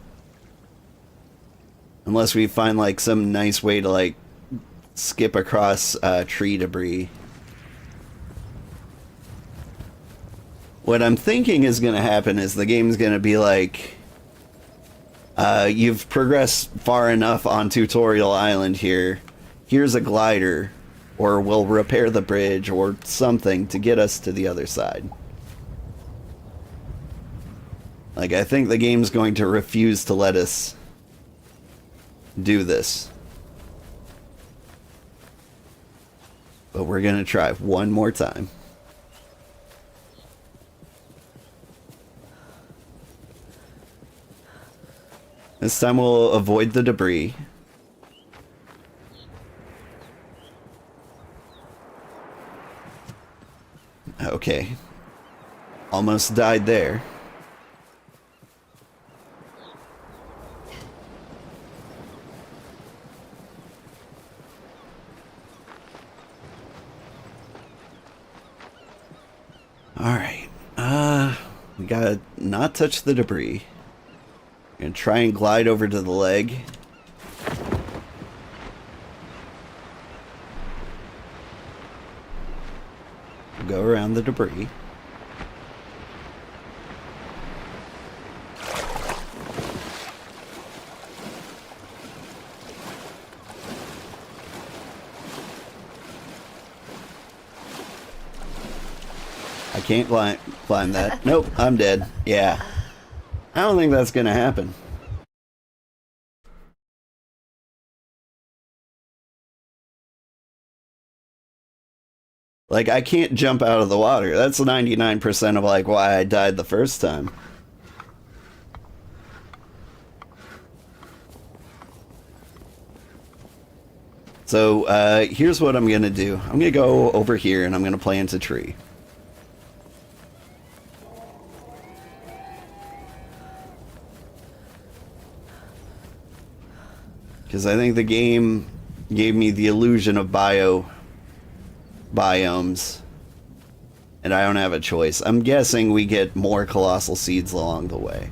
unless we find like some nice way to like skip across tree debris. What I'm thinking is going to happen is the game's going to be like, you've progressed far enough on Tutorial Island here. Here's a glider, or we'll repair the bridge, or something to get us to the other side. Like, I think the game's going to refuse to let us do this. But we're going to try one more time. This time we'll avoid the debris. Okay. Almost died there. Alright. We gotta not touch the debris. And try and glide over to the leg. Go around the debris. I can't climb that. Nope, I'm dead. Yeah. I don't think that's gonna happen. Like, I can't jump out of the water. That's 99% of, like, why I died the first time. So, here's what I'm gonna do. I'm gonna go over here and I'm gonna plant a tree. Because I think the game gave me the illusion of biomes, and I don't have a choice. I'm guessing we get more colossal seeds along the way.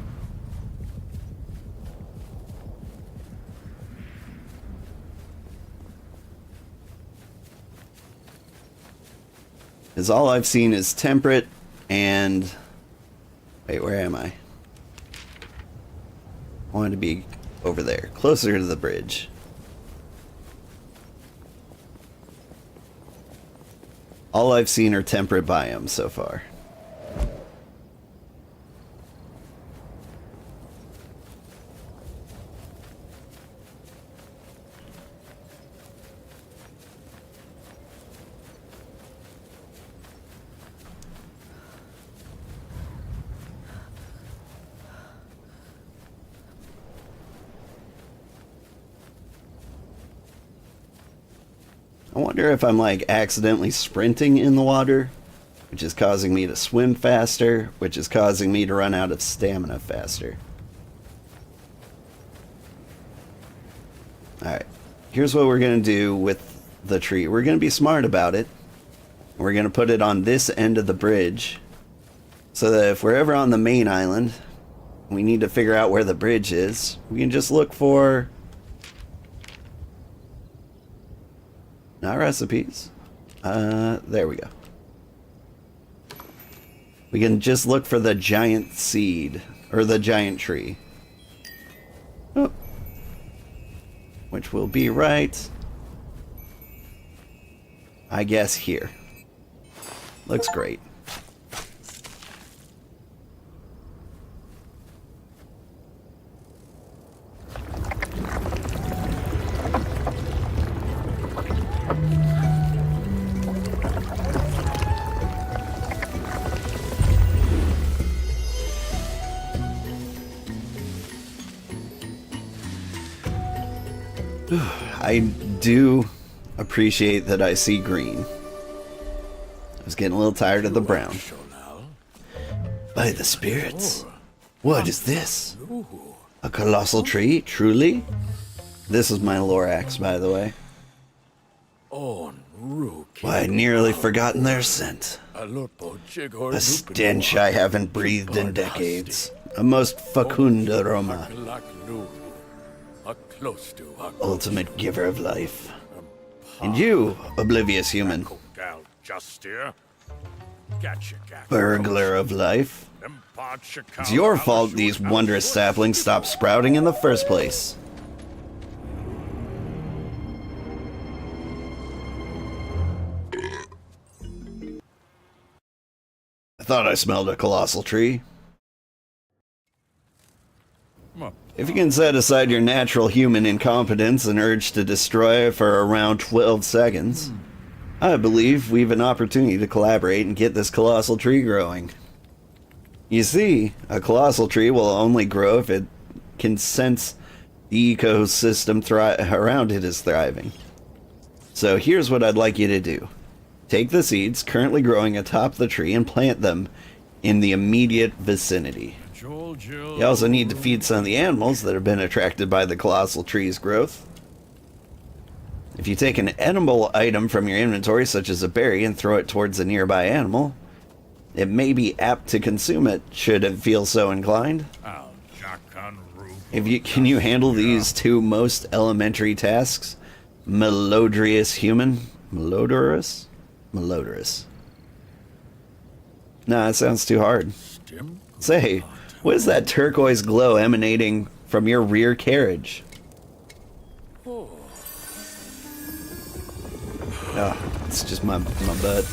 Because all I've seen is temperate and... Wait, where am I? I wanted to be over there, closer to the bridge. All I've seen are temperate biomes so far. wonder if I'm like accidentally sprinting in the water, which is causing me to swim faster, which is causing me to run out of stamina faster. Alright, here's what we're going to do with the tree. We're going to be smart about it. We're going to put it on this end of the bridge, so that if we're ever on the main island, we need to figure out where the bridge is, we can just look for... not recipes. There we go. We can just look for the giant seed, or the giant tree. Oh. Which will be right, I guess, here. Looks great. I do appreciate that I see green. I was getting a little tired of the brown. By the spirits, what is this? A colossal tree, truly? This is my Lorax, by the way. Why, I'd nearly forgotten their scent. A stench I haven't breathed in decades. A most fecund aroma. Ultimate giver of life. And you, oblivious human. Burglar of life. It's your fault these wondrous saplings stopped sprouting in the first place. I thought I smelled a colossal tree. If you can set aside your natural human incompetence and urge to destroy for around 12 seconds, I believe we've an opportunity to collaborate and get this colossal tree growing. You see, a colossal tree will only grow if it can sense the ecosystem around it is thriving. So here's what I'd like you to do. Take the seeds currently growing atop the tree and plant them in the immediate vicinity. You also need to feed some of the animals that have been attracted by the colossal tree's growth. If you take an edible item from your inventory, such as a berry, and throw it towards a nearby animal, it may be apt to consume it, should it feel so inclined. Can you handle these two most elementary tasks? Melodorous human? Melodorous? Melodorous. Nah, it sounds too hard. Say, what is that turquoise glow emanating from your rear carriage? Oh, it's just my butt.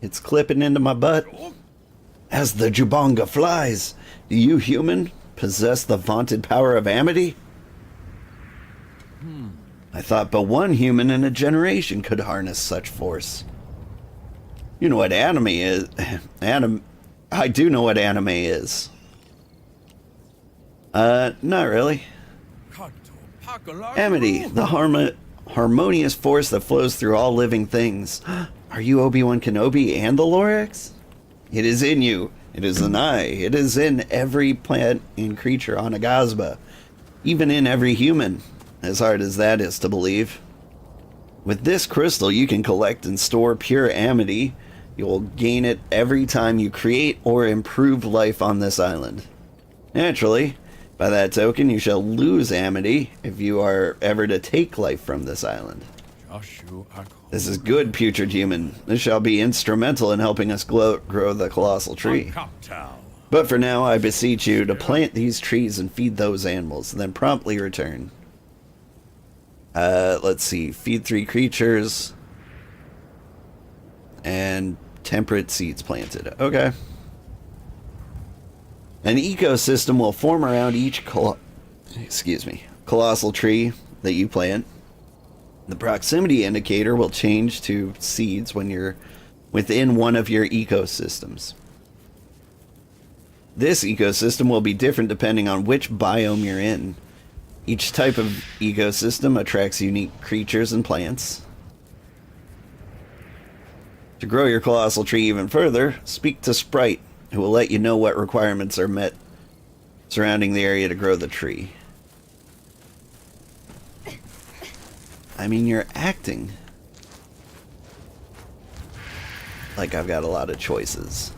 It's clipping into my butt. As the Jubonga flies, do you, human, possess the vaunted power of amity? I thought but one human in a generation could harness such force. You know what anime is? I do know what anime is. Not really. Amity, the harmonious force that flows through all living things. Are you Obi-Wan Kenobi and the Lorax? It is in you. It is in I. It is in every plant and creature on Aghasba. Even in every human. As hard as that is to believe. With this crystal, you can collect and store pure amity. You will gain it every time you create or improve life on this island. Naturally, by that token, you shall lose amity if you are ever to take life from this island. This is good, putrid human. This shall be instrumental in helping us grow the colossal tree. But for now, I beseech you to plant these trees and feed those animals, and then promptly return. Let's see. Feed 3 creatures. And temperate seeds planted. Okay. An ecosystem will form around each colossal tree that you plant. The proximity indicator will change to seeds when you're within one of your ecosystems. This ecosystem will be different depending on which biome you're in. Each type of ecosystem attracts unique creatures and plants. To grow your colossal tree even further, speak to Sprite, who will let you know what requirements are met surrounding the area to grow the tree. I mean, you're acting like I've got a lot of choices.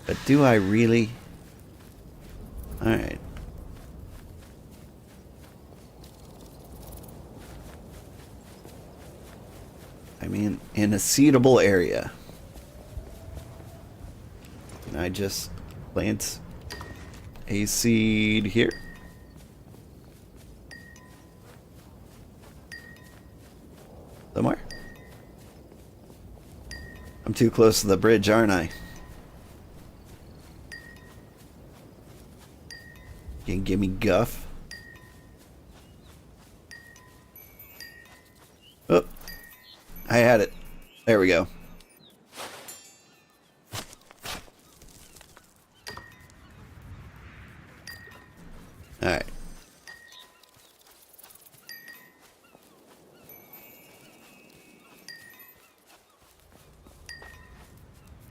But do I really? Alright. I mean, in a seedable area. Can I just plant a seed here? Somewhere? I'm too close to the bridge, aren't I? You can give me guff. Oh, I had it. There we go. Alright.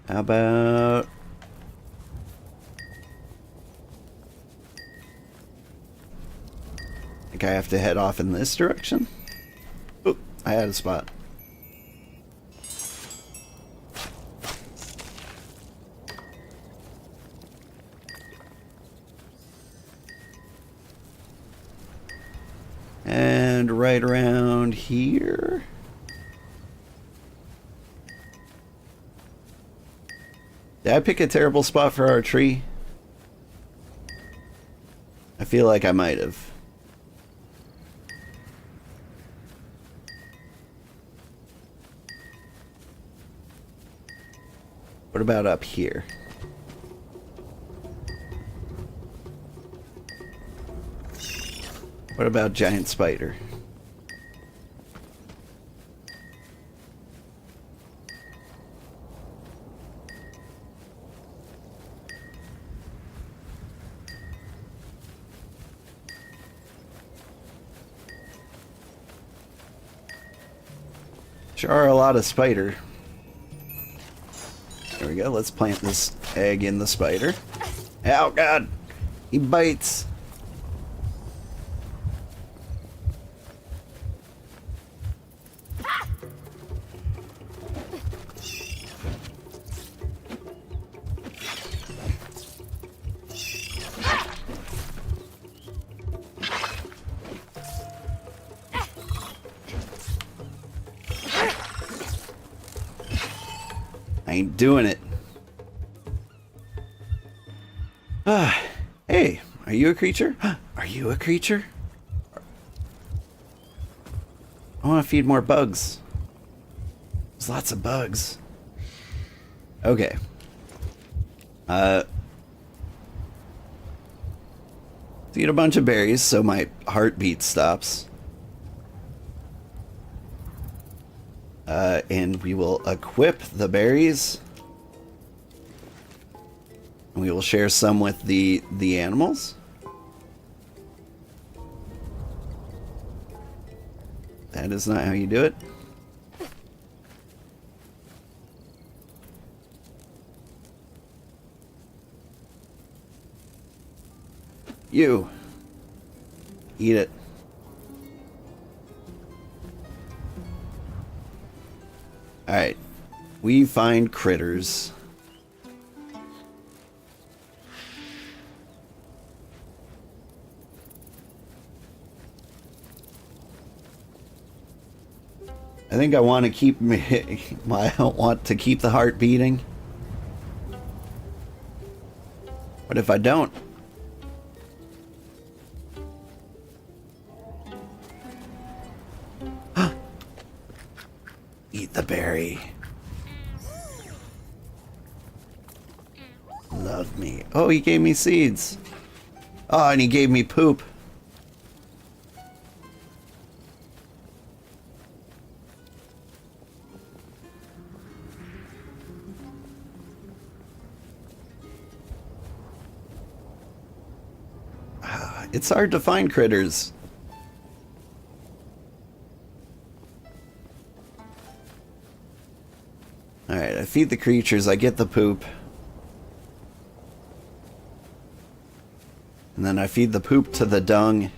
How about... I think I have to head off in this direction? Oh, I had a spot. And right around here. Did I pick a terrible spot for our tree? I feel like I might have. What about up here? What about giant spider? Sure are a lot of spider. There we go. Let's plant this egg in the spider. Oh god! He bites! I ain't doing it. Hey, are you a creature? Are you a creature? I want to feed more bugs. There's lots of bugs. Okay. Eat a bunch of berries so my heartbeat stops. And we will equip the berries. And we will share some with the animals. That is not how you do it. You. Eat it. Alright. We find critters. I think I want to keep I don't want to keep the heart beating. What if I don't? Eat the berry. Love me. Oh, he gave me seeds. Oh, and he gave me poop. It's hard to find critters. Alright, I feed the creatures, I get the poop. And then I feed the poop to the dung.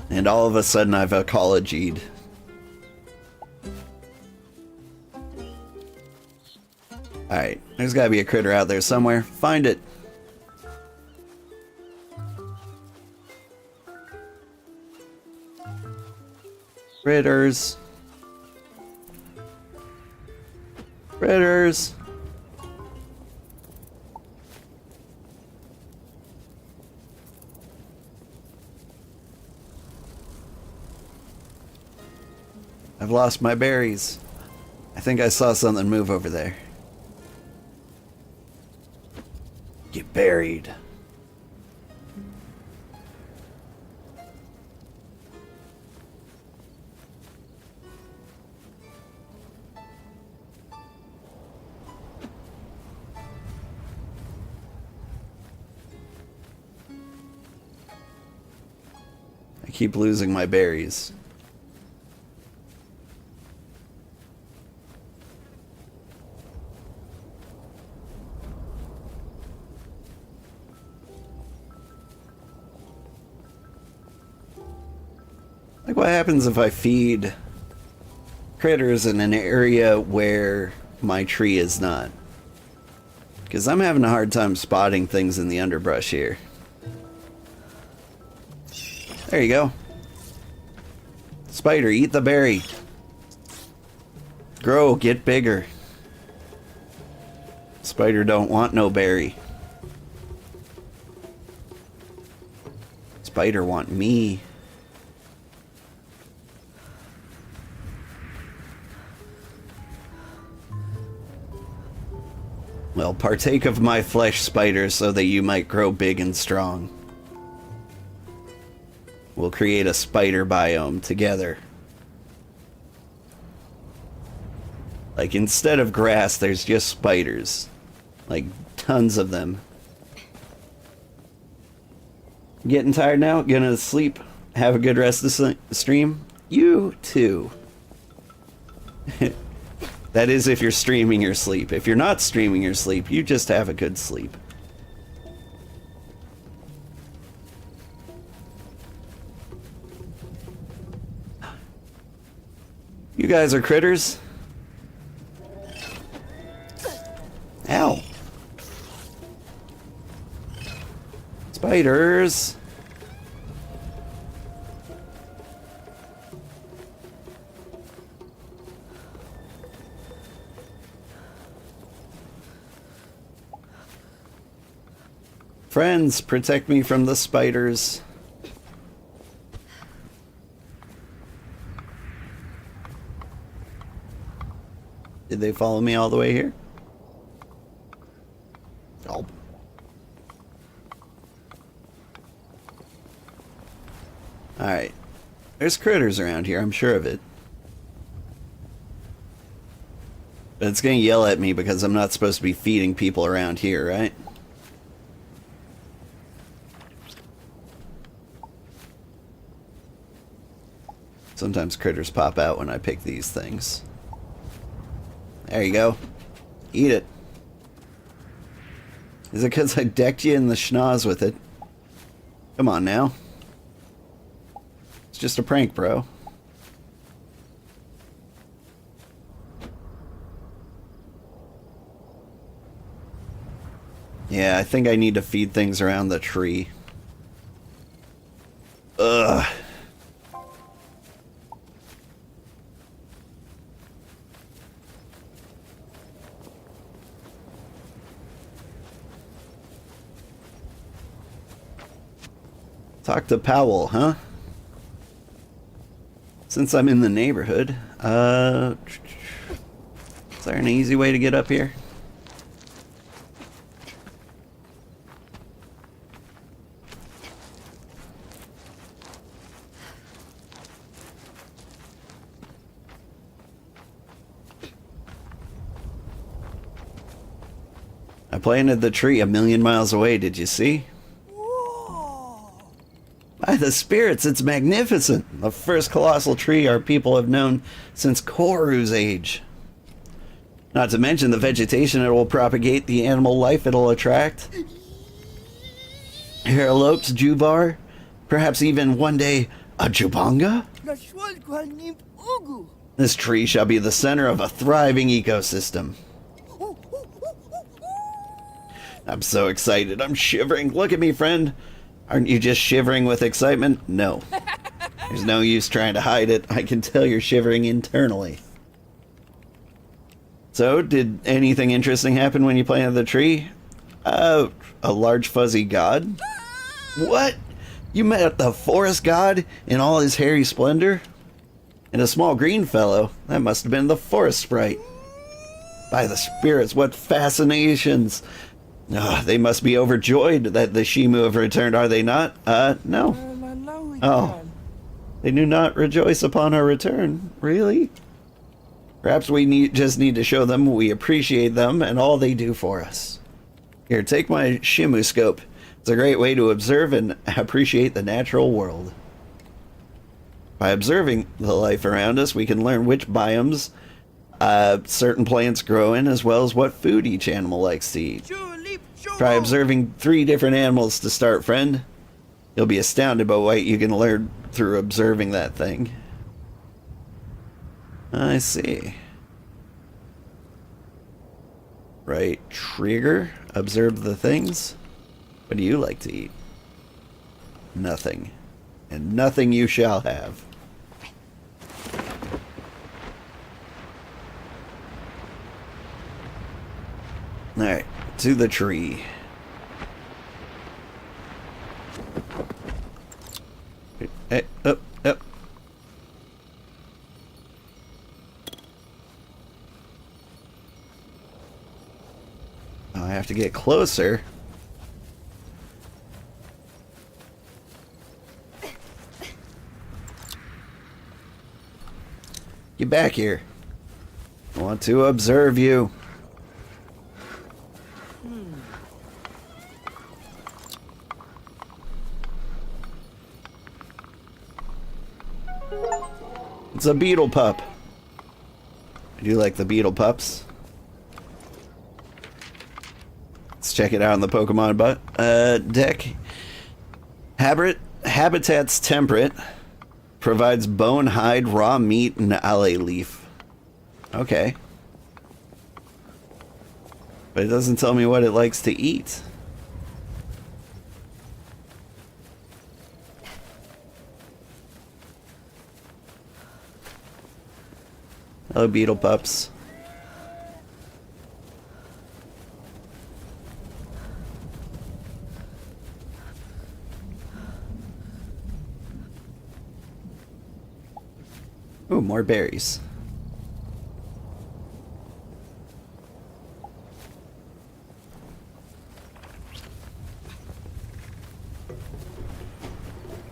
And all of a sudden I've ecologied. Alright, there's gotta be a critter out there somewhere. Find it. Critters. Critters. I've lost my berries. I think I saw something move over there. Get buried. I keep losing my berries. Like, what happens if I feed critters in an area where my tree is not? Because I'm having a hard time spotting things in the underbrush here. There you go. Spider, eat the berry. Grow, get bigger. Spider don't want no berry. Spider want me. Well, partake of my flesh, spider, so that you might grow big and strong. We'll create a spider biome together. Like, instead of grass, there's just spiders. Like, tons of them. Getting tired now? Gonna sleep? Have a good rest of the stream? You too. That is if you're streaming your sleep. If you're not streaming your sleep, you just have a good sleep. You guys are critters? Ow. Spiders. Friends, protect me from the spiders. Did they follow me all the way here? Oh. Alright. There's critters around here, I'm sure of it. But it's gonna yell at me because I'm not supposed to be feeding people around here, right? Sometimes critters pop out when I pick these things. There you go. Eat it. Is it because I decked you in the schnoz with it? Come on now. It's just a prank, bro. Yeah, I think I need to feed things around the tree. Ugh. Talk to Powell, huh? Since I'm in the neighborhood, is there an easy way to get up here? I planted the tree 1,000,000 miles away, did you see? By the spirits, it's magnificent. The first colossal tree our people have known since Koru's age. Not to mention the vegetation it will propagate, the animal life it'll attract. Heralopes, Juvar, perhaps even one day a Jubanga? This tree shall be the center of a thriving ecosystem. I'm so excited, I'm shivering. Look at me, friend. Aren't you just shivering with excitement? No. There's no use trying to hide it. I can tell you're shivering internally. So, did anything interesting happen when you planted the tree? A large fuzzy god? What? You met the forest god in all his hairy splendor? And a small green fellow? That must have been the forest sprite. By the spirits, what fascinations! They must be overjoyed that the Shimu have returned, are they not? No. Oh. They do not rejoice upon our return. Really? Perhaps we just need to show them we appreciate them and all they do for us. Here, take my Shimu scope. It's a great way to observe and appreciate the natural world. By observing the life around us, we can learn which biomes certain plants grow in, as well as what food each animal likes to eat. Try observing 3 different animals to start, friend. You'll be astounded by what you can learn through observing that thing. I see. Right trigger. Observe the things. What do you like to eat? Nothing. And nothing you shall have. Alright, to the tree. Hey, up, up. I have to get closer. Get back here. I want to observe you. It's a beetle pup. I do like the beetle pups. Let's check it out in the Pokemon deck. Habitat's temperate. Provides bone, hide, raw meat, and aloe leaf. Okay. But it doesn't tell me what it likes to eat. Hello, beetle pups. Ooh, more berries.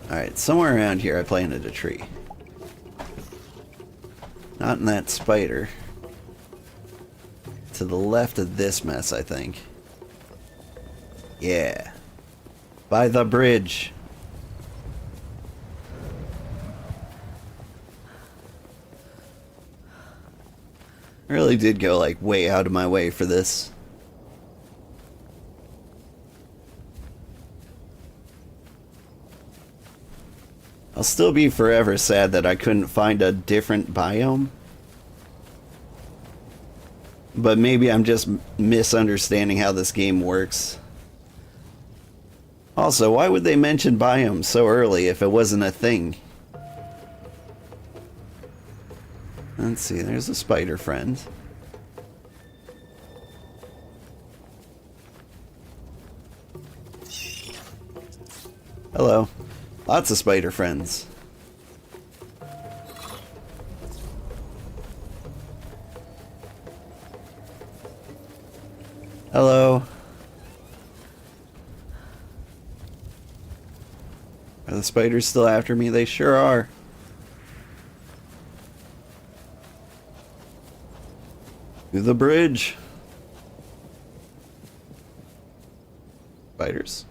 Alright, somewhere around here I planted a tree. Not in that spider. To the left of this mess, I think. Yeah. By the bridge. I really did go like way out of my way for this. I'll still be forever sad that I couldn't find a different biome. But maybe I'm just misunderstanding how this game works. Also, why would they mention biomes so early if it wasn't a thing? Let's see, there's a spider friend. Hello. Lots of spider friends. Hello. Are the spiders still after me? They sure are. To the bridge. Spiders.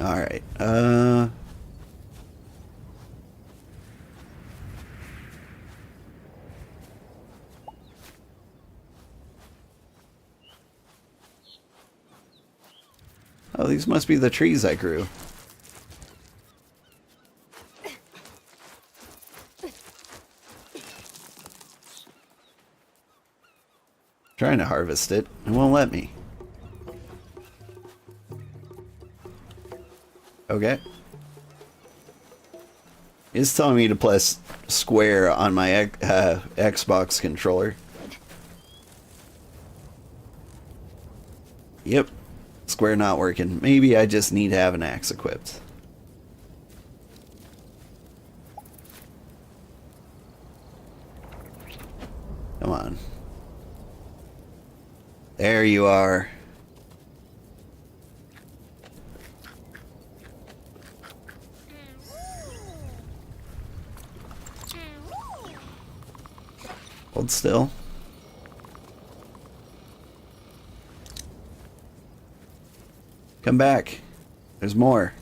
Alright, oh, these must be the trees I grew. Trying to harvest it. It won't let me. Okay. It's telling me to press square on my Xbox controller. Yep. Square not working. Maybe I just need to have an axe equipped. Come on. There you are. Hold still. Come back. There's more.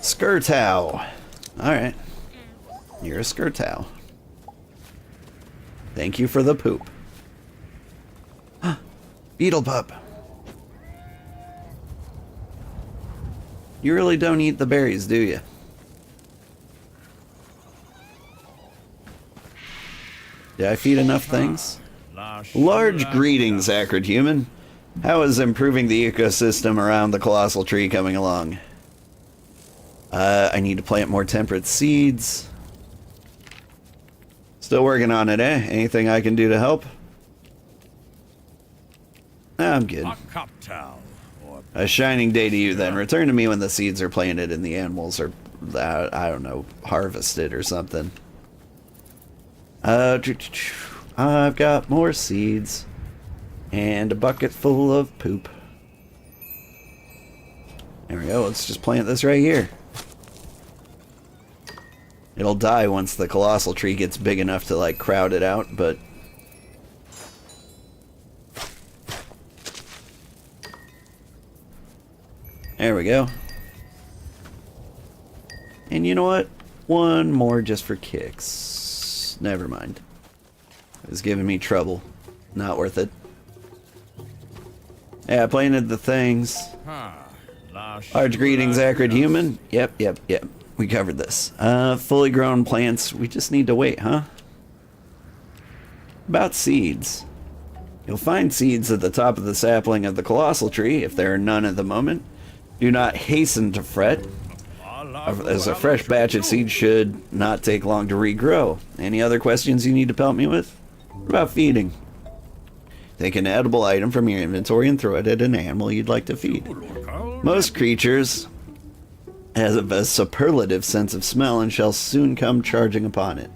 Skirtow. Alright. You're a Skirtow. Thank you for the poop. Beetle pup. You really don't eat the berries, do you? Did I feed enough things? Large greetings, Acrid Human. How is improving the ecosystem around the colossal tree coming along? I need to plant more temperate seeds. Still working on it, eh? Anything I can do to help? I'm good. A shining day to you, then. Return to me when the seeds are planted and the animals are, I don't know, harvested or something. I've got more seeds and a bucket full of poop. There we go. Let's just plant this right here. It'll die once the colossal tree gets big enough to, like, crowd it out, but... There we go. And you know what? One more just for kicks. Never mind. It was giving me trouble. Not worth it. Yeah, I planted the things. Large greetings, Acrid Human. Yep. We covered this. Fully grown plants. We just need to wait, huh? About seeds. You'll find seeds at the top of the sapling of the colossal tree, if there are none at the moment. Do not hasten to fret, as a fresh batch of seeds should not take long to regrow. Any other questions you need to help me with? What about feeding? Take an edible item from your inventory and throw it at an animal you'd like to feed. Most creatures have a superlative sense of smell and shall soon come charging upon it.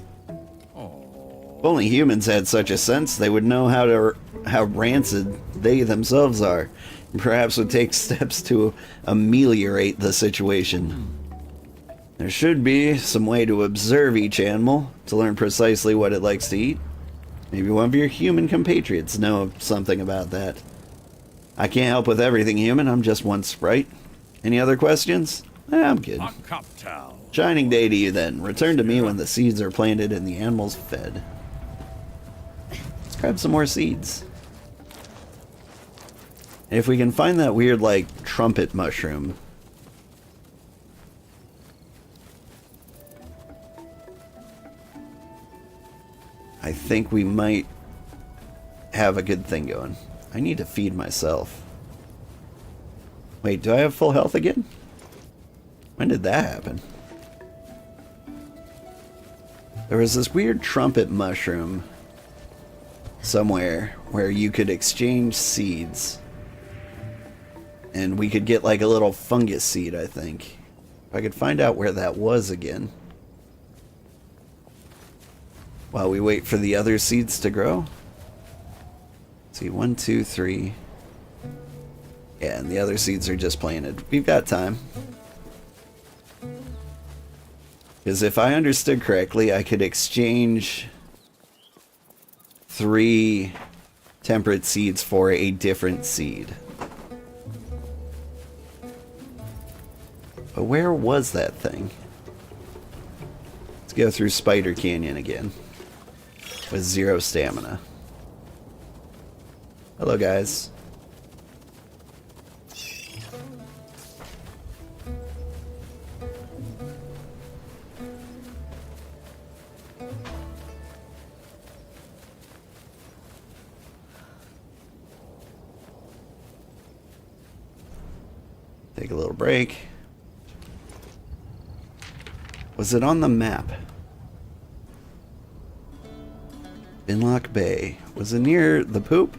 If only humans had such a sense, they would know how rancid they themselves are, and perhaps would take steps to ameliorate the situation. There should be some way to observe each animal, to learn precisely what it likes to eat. Maybe one of your human compatriots know something about that. I can't help with everything human, I'm just one sprite. Any other questions? I'm good. Shining day to you then. Return to me when the seeds are planted and the animals fed. Let's grab some more seeds. If we can find that weird, like, trumpet mushroom. I think we might have a good thing going. I need to feed myself. Wait, do I have full health again? When did that happen? There was this weird trumpet mushroom somewhere where you could exchange seeds. And we could get like a little fungus seed, I think. If I could find out where that was again. While we wait for the other seeds to grow. Let's see, 1, 2, 3. Yeah, and the other seeds are just planted. We've got time. Because if I understood correctly, I could exchange 3 temperate seeds for a different seed. But where was that thing? Let's go through Spider Canyon again. With 0 stamina. Hello, guys. Take a little break. Was it on the map? Binlock Bay. Was it near the poop?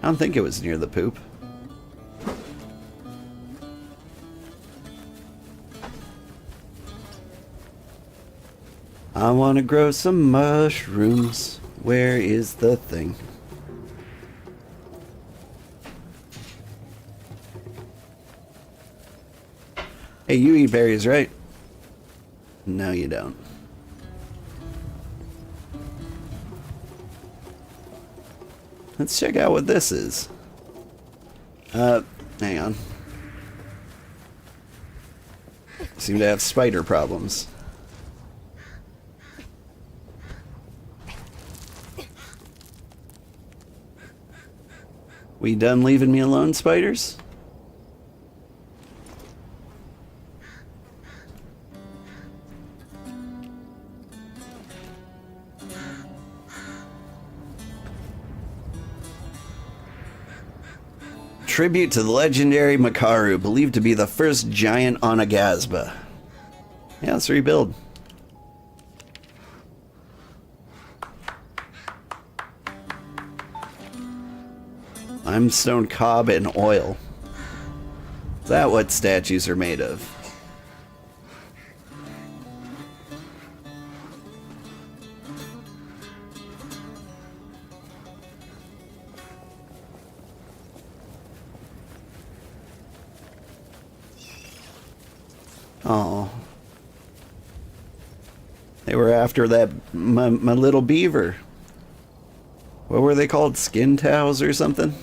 I don't think it was near the poop. I want to grow some mushrooms. Where is the thing? Hey, you eat berries, right? No, you don't. Let's check out what this is. Hang on. Seem to have spider problems. We done leaving me alone, spiders? Tribute to the legendary Makaru, believed to be the first giant on Aghasba. Yeah, let's rebuild. Limestone cob and oil. Is that what statues are made of? Oh. They were after that, my little beaver. What were they called? Skin towels or something?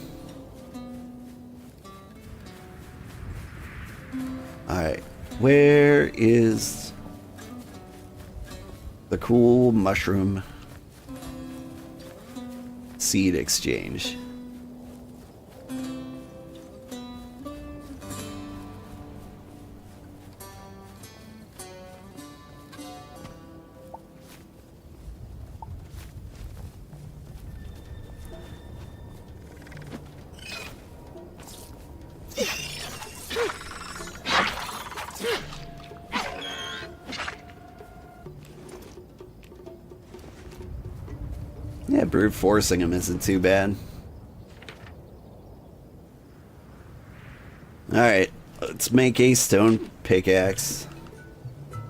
Alright. Where is the cool mushroom seed exchange? Yeah, brute forcing him isn't too bad. Alright, let's make a stone pickaxe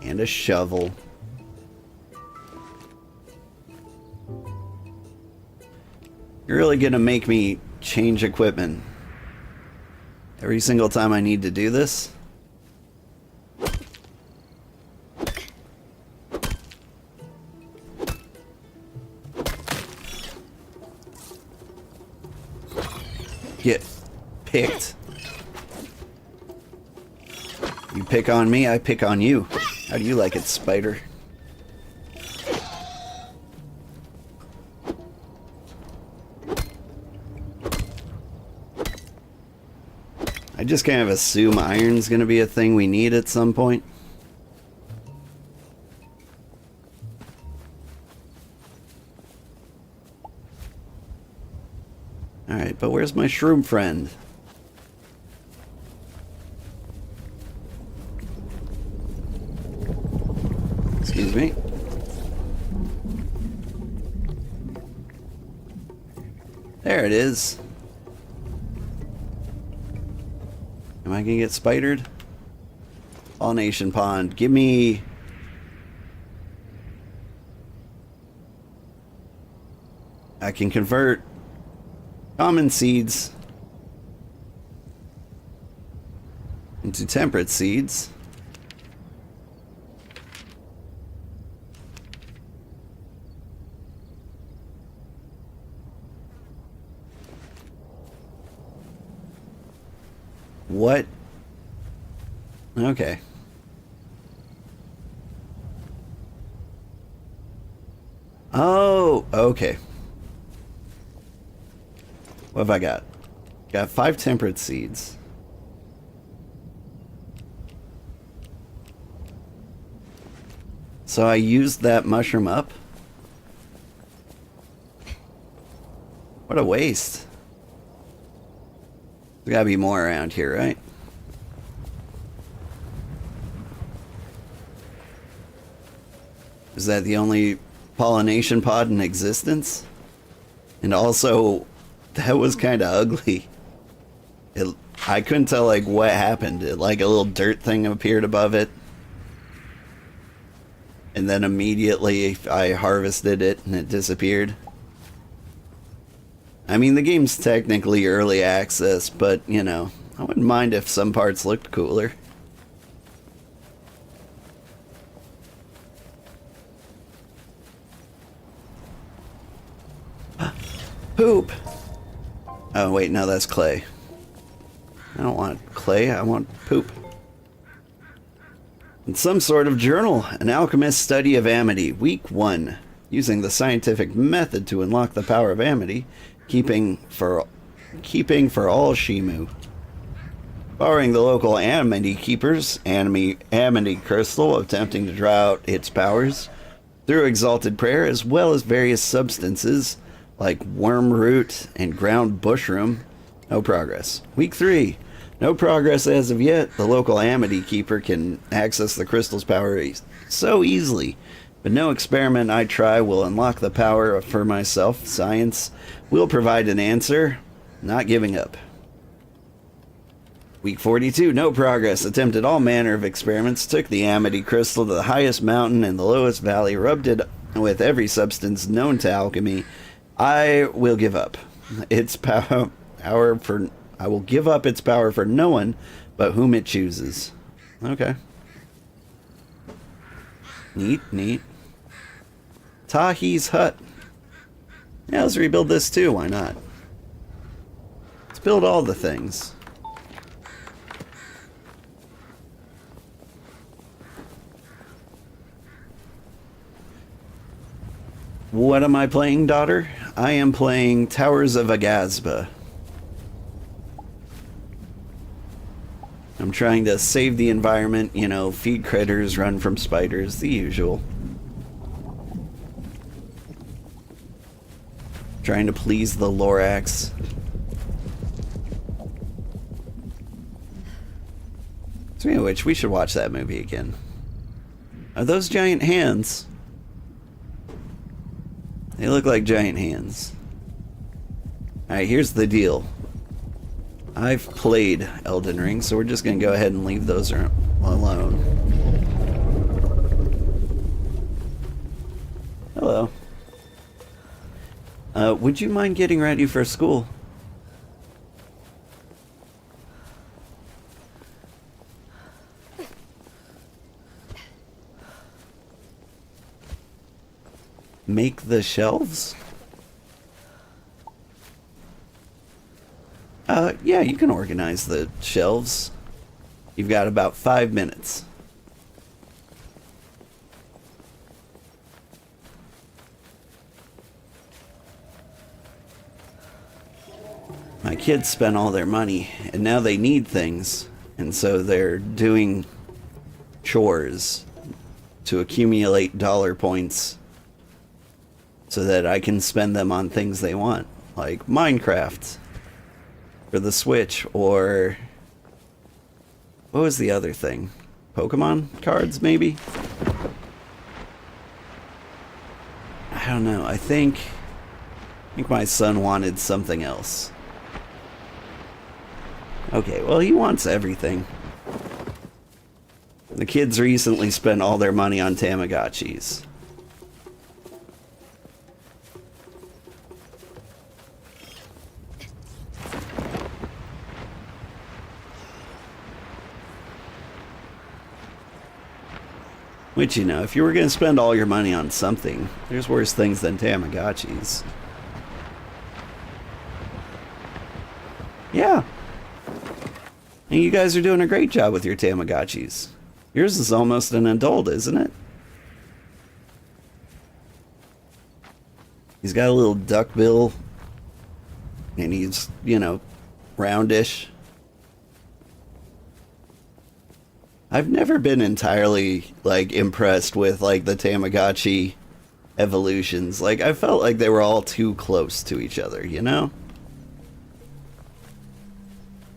and a shovel. You're really gonna make me change equipment every single time I need to do this? Get picked. You pick on me, I pick on you. How do you like it, spider? I just kind of assume iron's gonna be a thing we need at some point. Alright, but where's my shroom friend? Excuse me. There it is. Am I gonna get spidered? Pollination pond. Give me... I can convert common seeds into temperate seeds. What? Okay. Oh, okay. What have I got? Got 5 temperate seeds. So I used that mushroom up? What a waste. There's gotta be more around here, right? Is that the only pollination pod in existence? And also, that was kind of ugly. I couldn't tell like what happened. Like a little dirt thing appeared above it. And then immediately I harvested it and it disappeared. I mean, the game's technically early access, but, you know, I wouldn't mind if some parts looked cooler. Poop! Oh, wait, no, that's clay. I don't want clay, I want poop. In some sort of journal, an alchemist's study of amity, week 1. Using the scientific method to unlock the power of amity, keeping for all Shimu. Borrowing the local amity keeper's amity crystal, attempting to draw out its powers through exalted prayer, as well as various substances like worm root and ground bushroom. No progress. Week 3. No progress as of yet. The local amity keeper can access the crystal's power so easily, but no experiment I try will unlock the power for myself. Science will provide an answer. Not giving up. Week 42. No progress. Attempted all manner of experiments. Took the amity crystal to the highest mountain and the lowest valley. Rubbed it with every substance known to alchemy. I will give up. Its power for... I will give up its power for no one but whom it chooses. Okay. Neat, neat. Tahi's hut. Yeah, let's rebuild this too. Why not? Let's build all the things. What am I playing, daughter? I am playing Towers of Aghasba. I'm trying to save the environment, you know, feed critters, run from spiders, the usual. Trying to please the Lorax. Speaking of which, we should watch that movie again. Are those giant hands? They look like giant hands. Alright, here's the deal. I've played Elden Ring, so we're just going to go ahead and leave those alone. Hello. Would you mind getting ready for school? Make the shelves? Yeah, you can organize the shelves. You've got about 5 minutes. My kids spent all their money, and now they need things, and so they're doing chores to accumulate dollar points so that I can spend them on things they want, like Minecraft for the Switch, or what was the other thing? Pokemon cards, maybe? I don't know. I think my son wanted something else. Okay, well, he wants everything. The kids recently spent all their money on Tamagotchis. Which, you know, if you were going to spend all your money on something, there's worse things than Tamagotchis. Yeah. And you guys are doing a great job with your Tamagotchis. Yours is almost an adult, isn't it? He's got a little duck bill. And he's, you know, roundish. I've never been entirely, like, impressed with, like, the Tamagotchi evolutions. Like, I felt like they were all too close to each other, you know?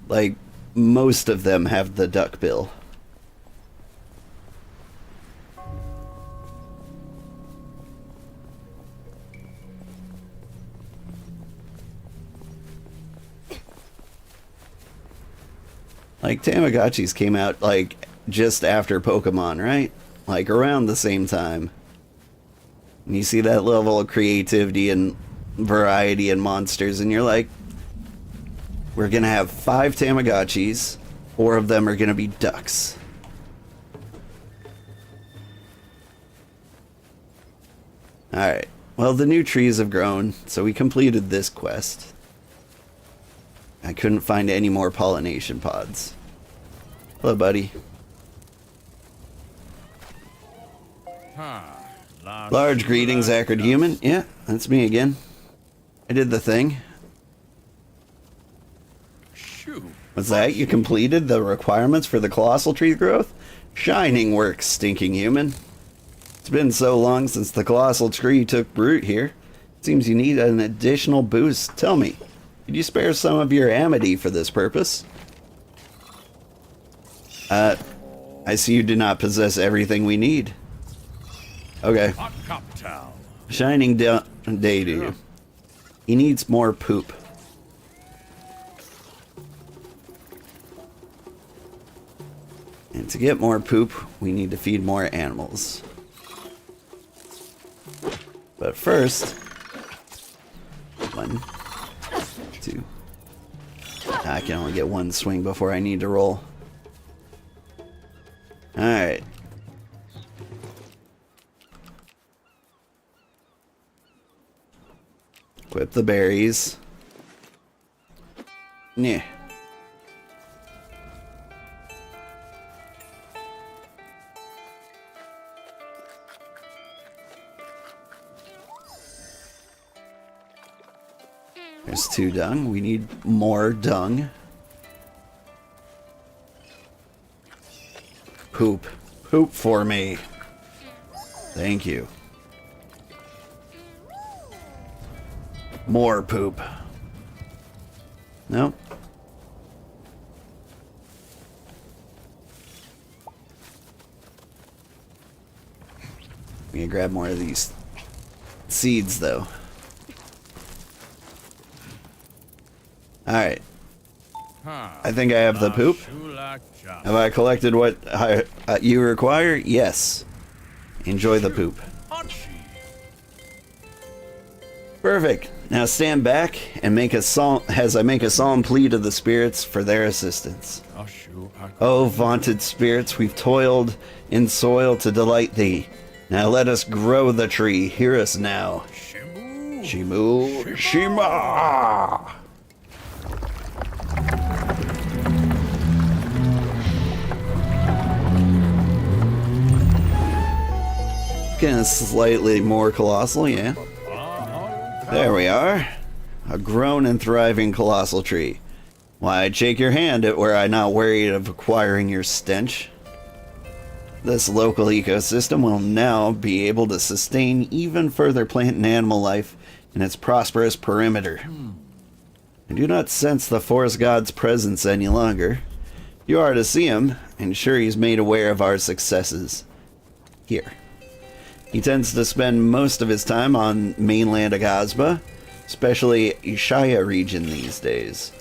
Like, most of them have the duck bill. Like, Tamagotchis came out, like, just after Pokemon, right? Like, around the same time. And you see that level of creativity and variety in monsters, and you're like, we're gonna have 5 Tamagotchis, 4 of them are gonna be ducks. Alright, well, the new trees have grown, so we completed this quest. I couldn't find any more pollination pods. Hello, buddy. Large greetings, Acrid Human. Yeah, that's me again. I did the thing. What's that? You completed the requirements for the colossal tree growth? Shining work, stinking human. It's been so long since the colossal tree took root here. Seems you need an additional boost. Tell me, could you spare some of your amity for this purpose? I see you do not possess everything we need. Okay. Shining day to you. He needs more poop. And to get more poop, we need to feed more animals. But first, 1, 2. I can only get one swing before I need to roll. Alright. Equip the berries. Yeah. There's 2 dung. We need more dung. Poop. Poop for me. Thank you. More poop. Nope. We can grab more of these seeds, though. Alright. I think I have the poop. Have I collected what you require? Yes. Enjoy the poop. Perfect. Now stand back and make a as I make a solemn plea to the spirits for their assistance. Oh, vaunted spirits, we've toiled in soil to delight thee. Now let us grow the tree. Hear us now. Shimu. Shima! Getting slightly more colossal, yeah. There we are. A grown and thriving colossal tree. Why, I'd shake your hand were I not worried of acquiring your stench. This local ecosystem will now be able to sustain even further plant and animal life in its prosperous perimeter. I do not sense the forest god's presence any longer. You are to see him, and sure he's made aware of our successes. Here. He tends to spend most of his time on mainland Aghasba, especially Ishaya region these days.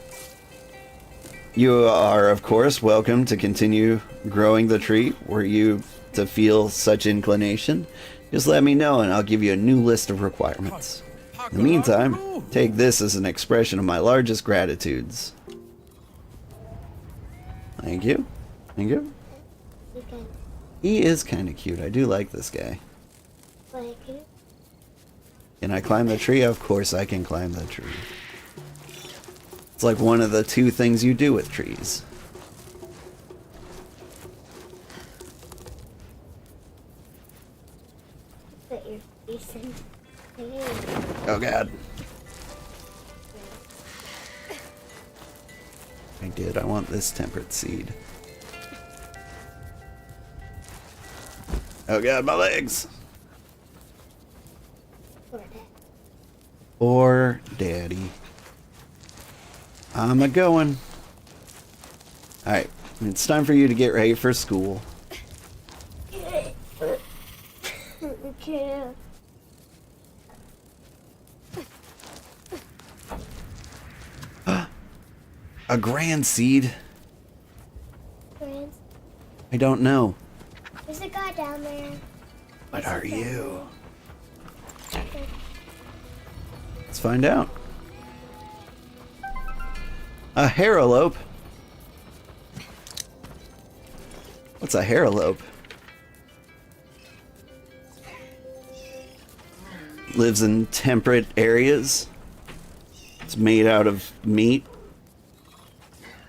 You are, of course, welcome to continue growing the tree were you to feel such inclination. Just let me know and I'll give you a new list of requirements. In the meantime, take this as an expression of my largest gratitudes. Thank you. Thank you. He is kind of cute. I do like this guy. Can I climb the tree? Of course I can climb the tree. It's like one of the 2 things you do with trees. Oh god. I want this temperate seed. Oh god, my legs! Poor daddy. I'm a-going. Alright, it's time for you to get ready for school. Okay. A grand seed? Friends, I don't know. there's a guy down there. What are you? Let's find out. A haralope? What's a haralope? Lives in temperate areas. It's made out of meat.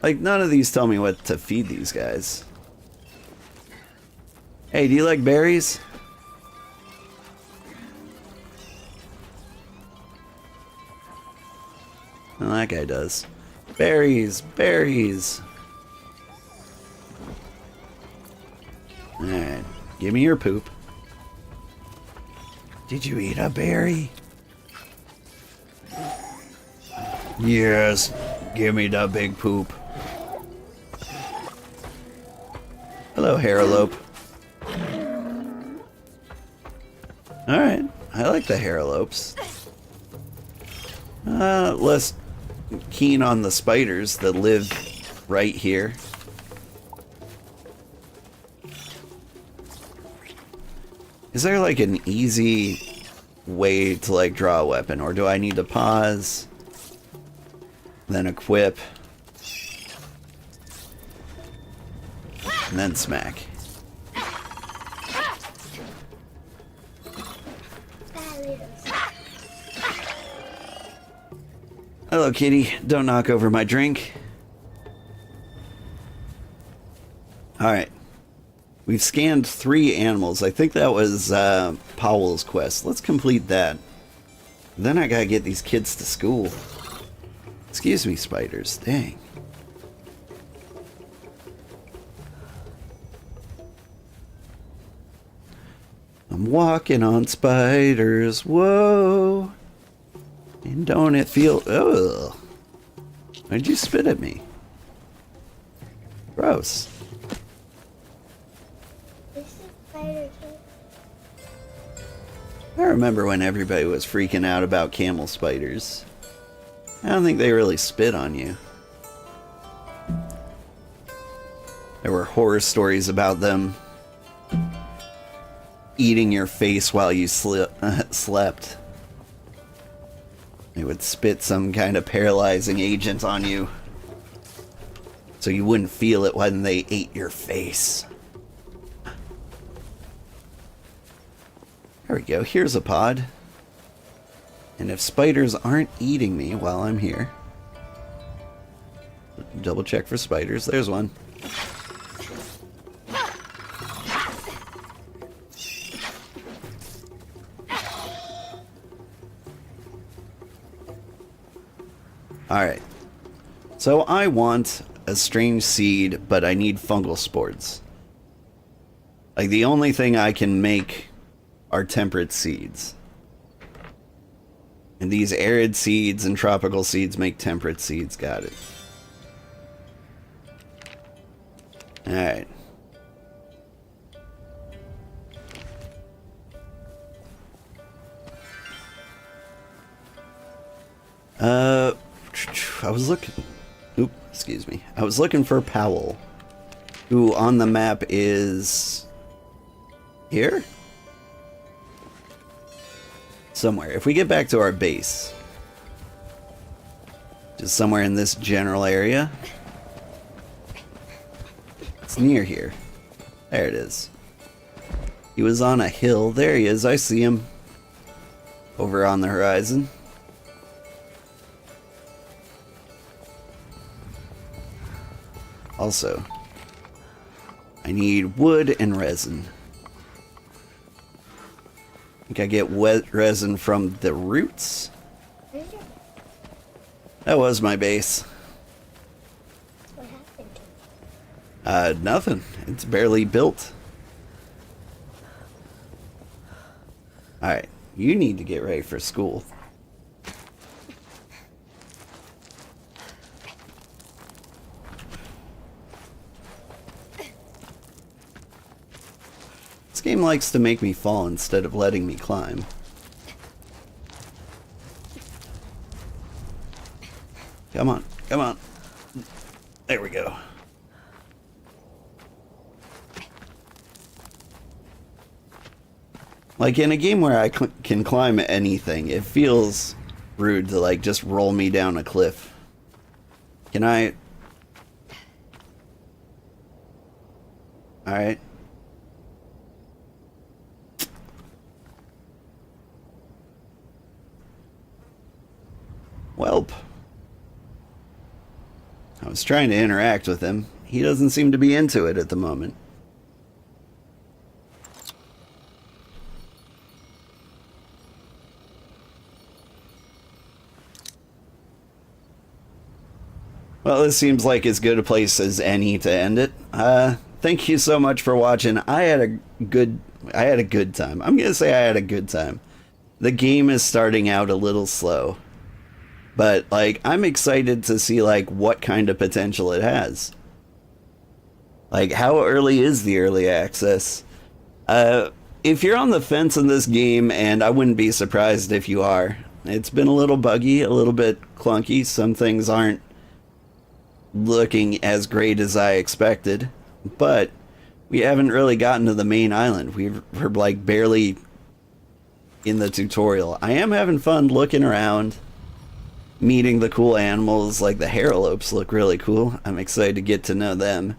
Like, none of these tell me what to feed these guys. Hey, do you like berries? Well, that guy does. Berries, berries. Alright, give me your poop. Did you eat a berry? Yes, give me the big poop. Hello, haralope. Alright, I like the haralopes. Less keen on the spiders that live right here. Is there like an easy way to like draw a weapon, or do I need to pause, then equip, and then smack? Hello, kitty. Don't knock over my drink. Alright. We've scanned 3 animals. I think that was Powell's quest. Let's complete that. Then I gotta get these kids to school. Excuse me, spiders. Dang. I'm walking on spiders. Whoa. And don't it feel... Ugh. Why'd you spit at me? Gross. I remember when everybody was freaking out about camel spiders. I don't think they really spit on you. There were horror stories about them eating your face while you slept. They would spit some kind of paralyzing agent on you, so you wouldn't feel it when they ate your face. There we go, here's a pod. And if spiders aren't eating me while I'm here, double check for spiders, there's one. Alright, so I want a strange seed, but I need fungal spores. Like, the only thing I can make are temperate seeds. And these arid seeds and tropical seeds make temperate seeds, got it. Alright. I was looking... excuse me. I was looking for Powell, who on the map is... here? Somewhere. If we get back to our base, just somewhere in this general area. It's near here. There it is. He was on a hill. There he is. I see him. Over on the horizon. Also, I need wood and resin. I think I get wet resin from the roots. That was my base. What happened to it? Nothing. It's barely built. Alright, you need to get ready for school. This game likes to make me fall instead of letting me climb. Come on, come on. There we go. Like in a game where I can climb anything, it feels rude to like just roll me down a cliff. Can I? Alright. Welp. I was trying to interact with him. He doesn't seem to be into it at the moment. Well, this seems like as good a place as any to end it. Thank you so much for watching. I had a good time. I'm gonna say I had a good time. The game is starting out a little slow, but like I'm excited to see like what kind of potential it has. Like, how early is the early access? If you're on the fence in this game, and I wouldn't be surprised if you are, it's been a little buggy, a little bit clunky. Some things aren't looking as great as I expected, but we haven't really gotten to the main island. We're like barely in the tutorial. I am having fun looking around, meeting the cool animals. Like the haralopes look really cool. I'm excited to get to know them.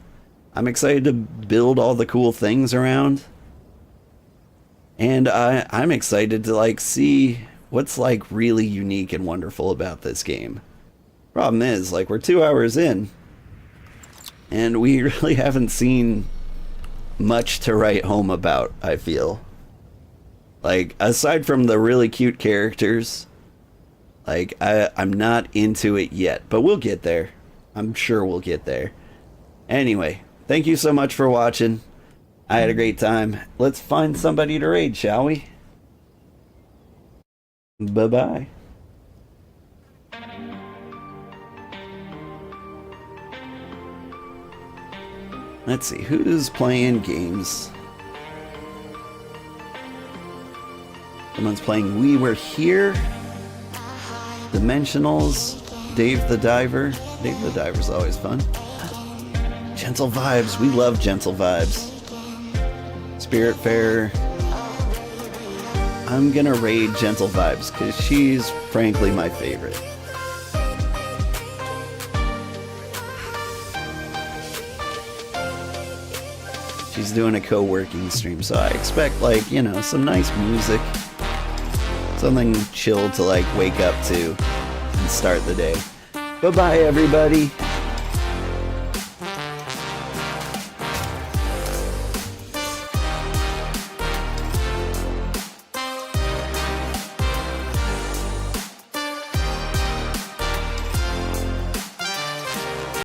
I'm excited to build all the cool things around, and I'm excited to like see what's like really unique and wonderful about this game. Problem is, like, we're 2 hours in, and we really haven't seen much to write home about, I feel. Like, aside from the really cute characters, like, I'm not into it yet, but we'll get there. I'm sure we'll get there. Anyway, thank you so much for watching. I had a great time. Let's find somebody to raid, shall we? Bye-bye. Let's see, who's playing games? Someone's playing We Were Here, Dimensionals, Dave the Diver. Dave the Diver's always fun. Gentle Vibes, we love Gentle Vibes. Spiritfarer. I'm gonna raid Gentle Vibes because she's frankly my favorite. She's doing a co-working stream, so I expect, like, you know, some nice music. Something chill to, like, wake up to and start the day. Bye-bye, everybody.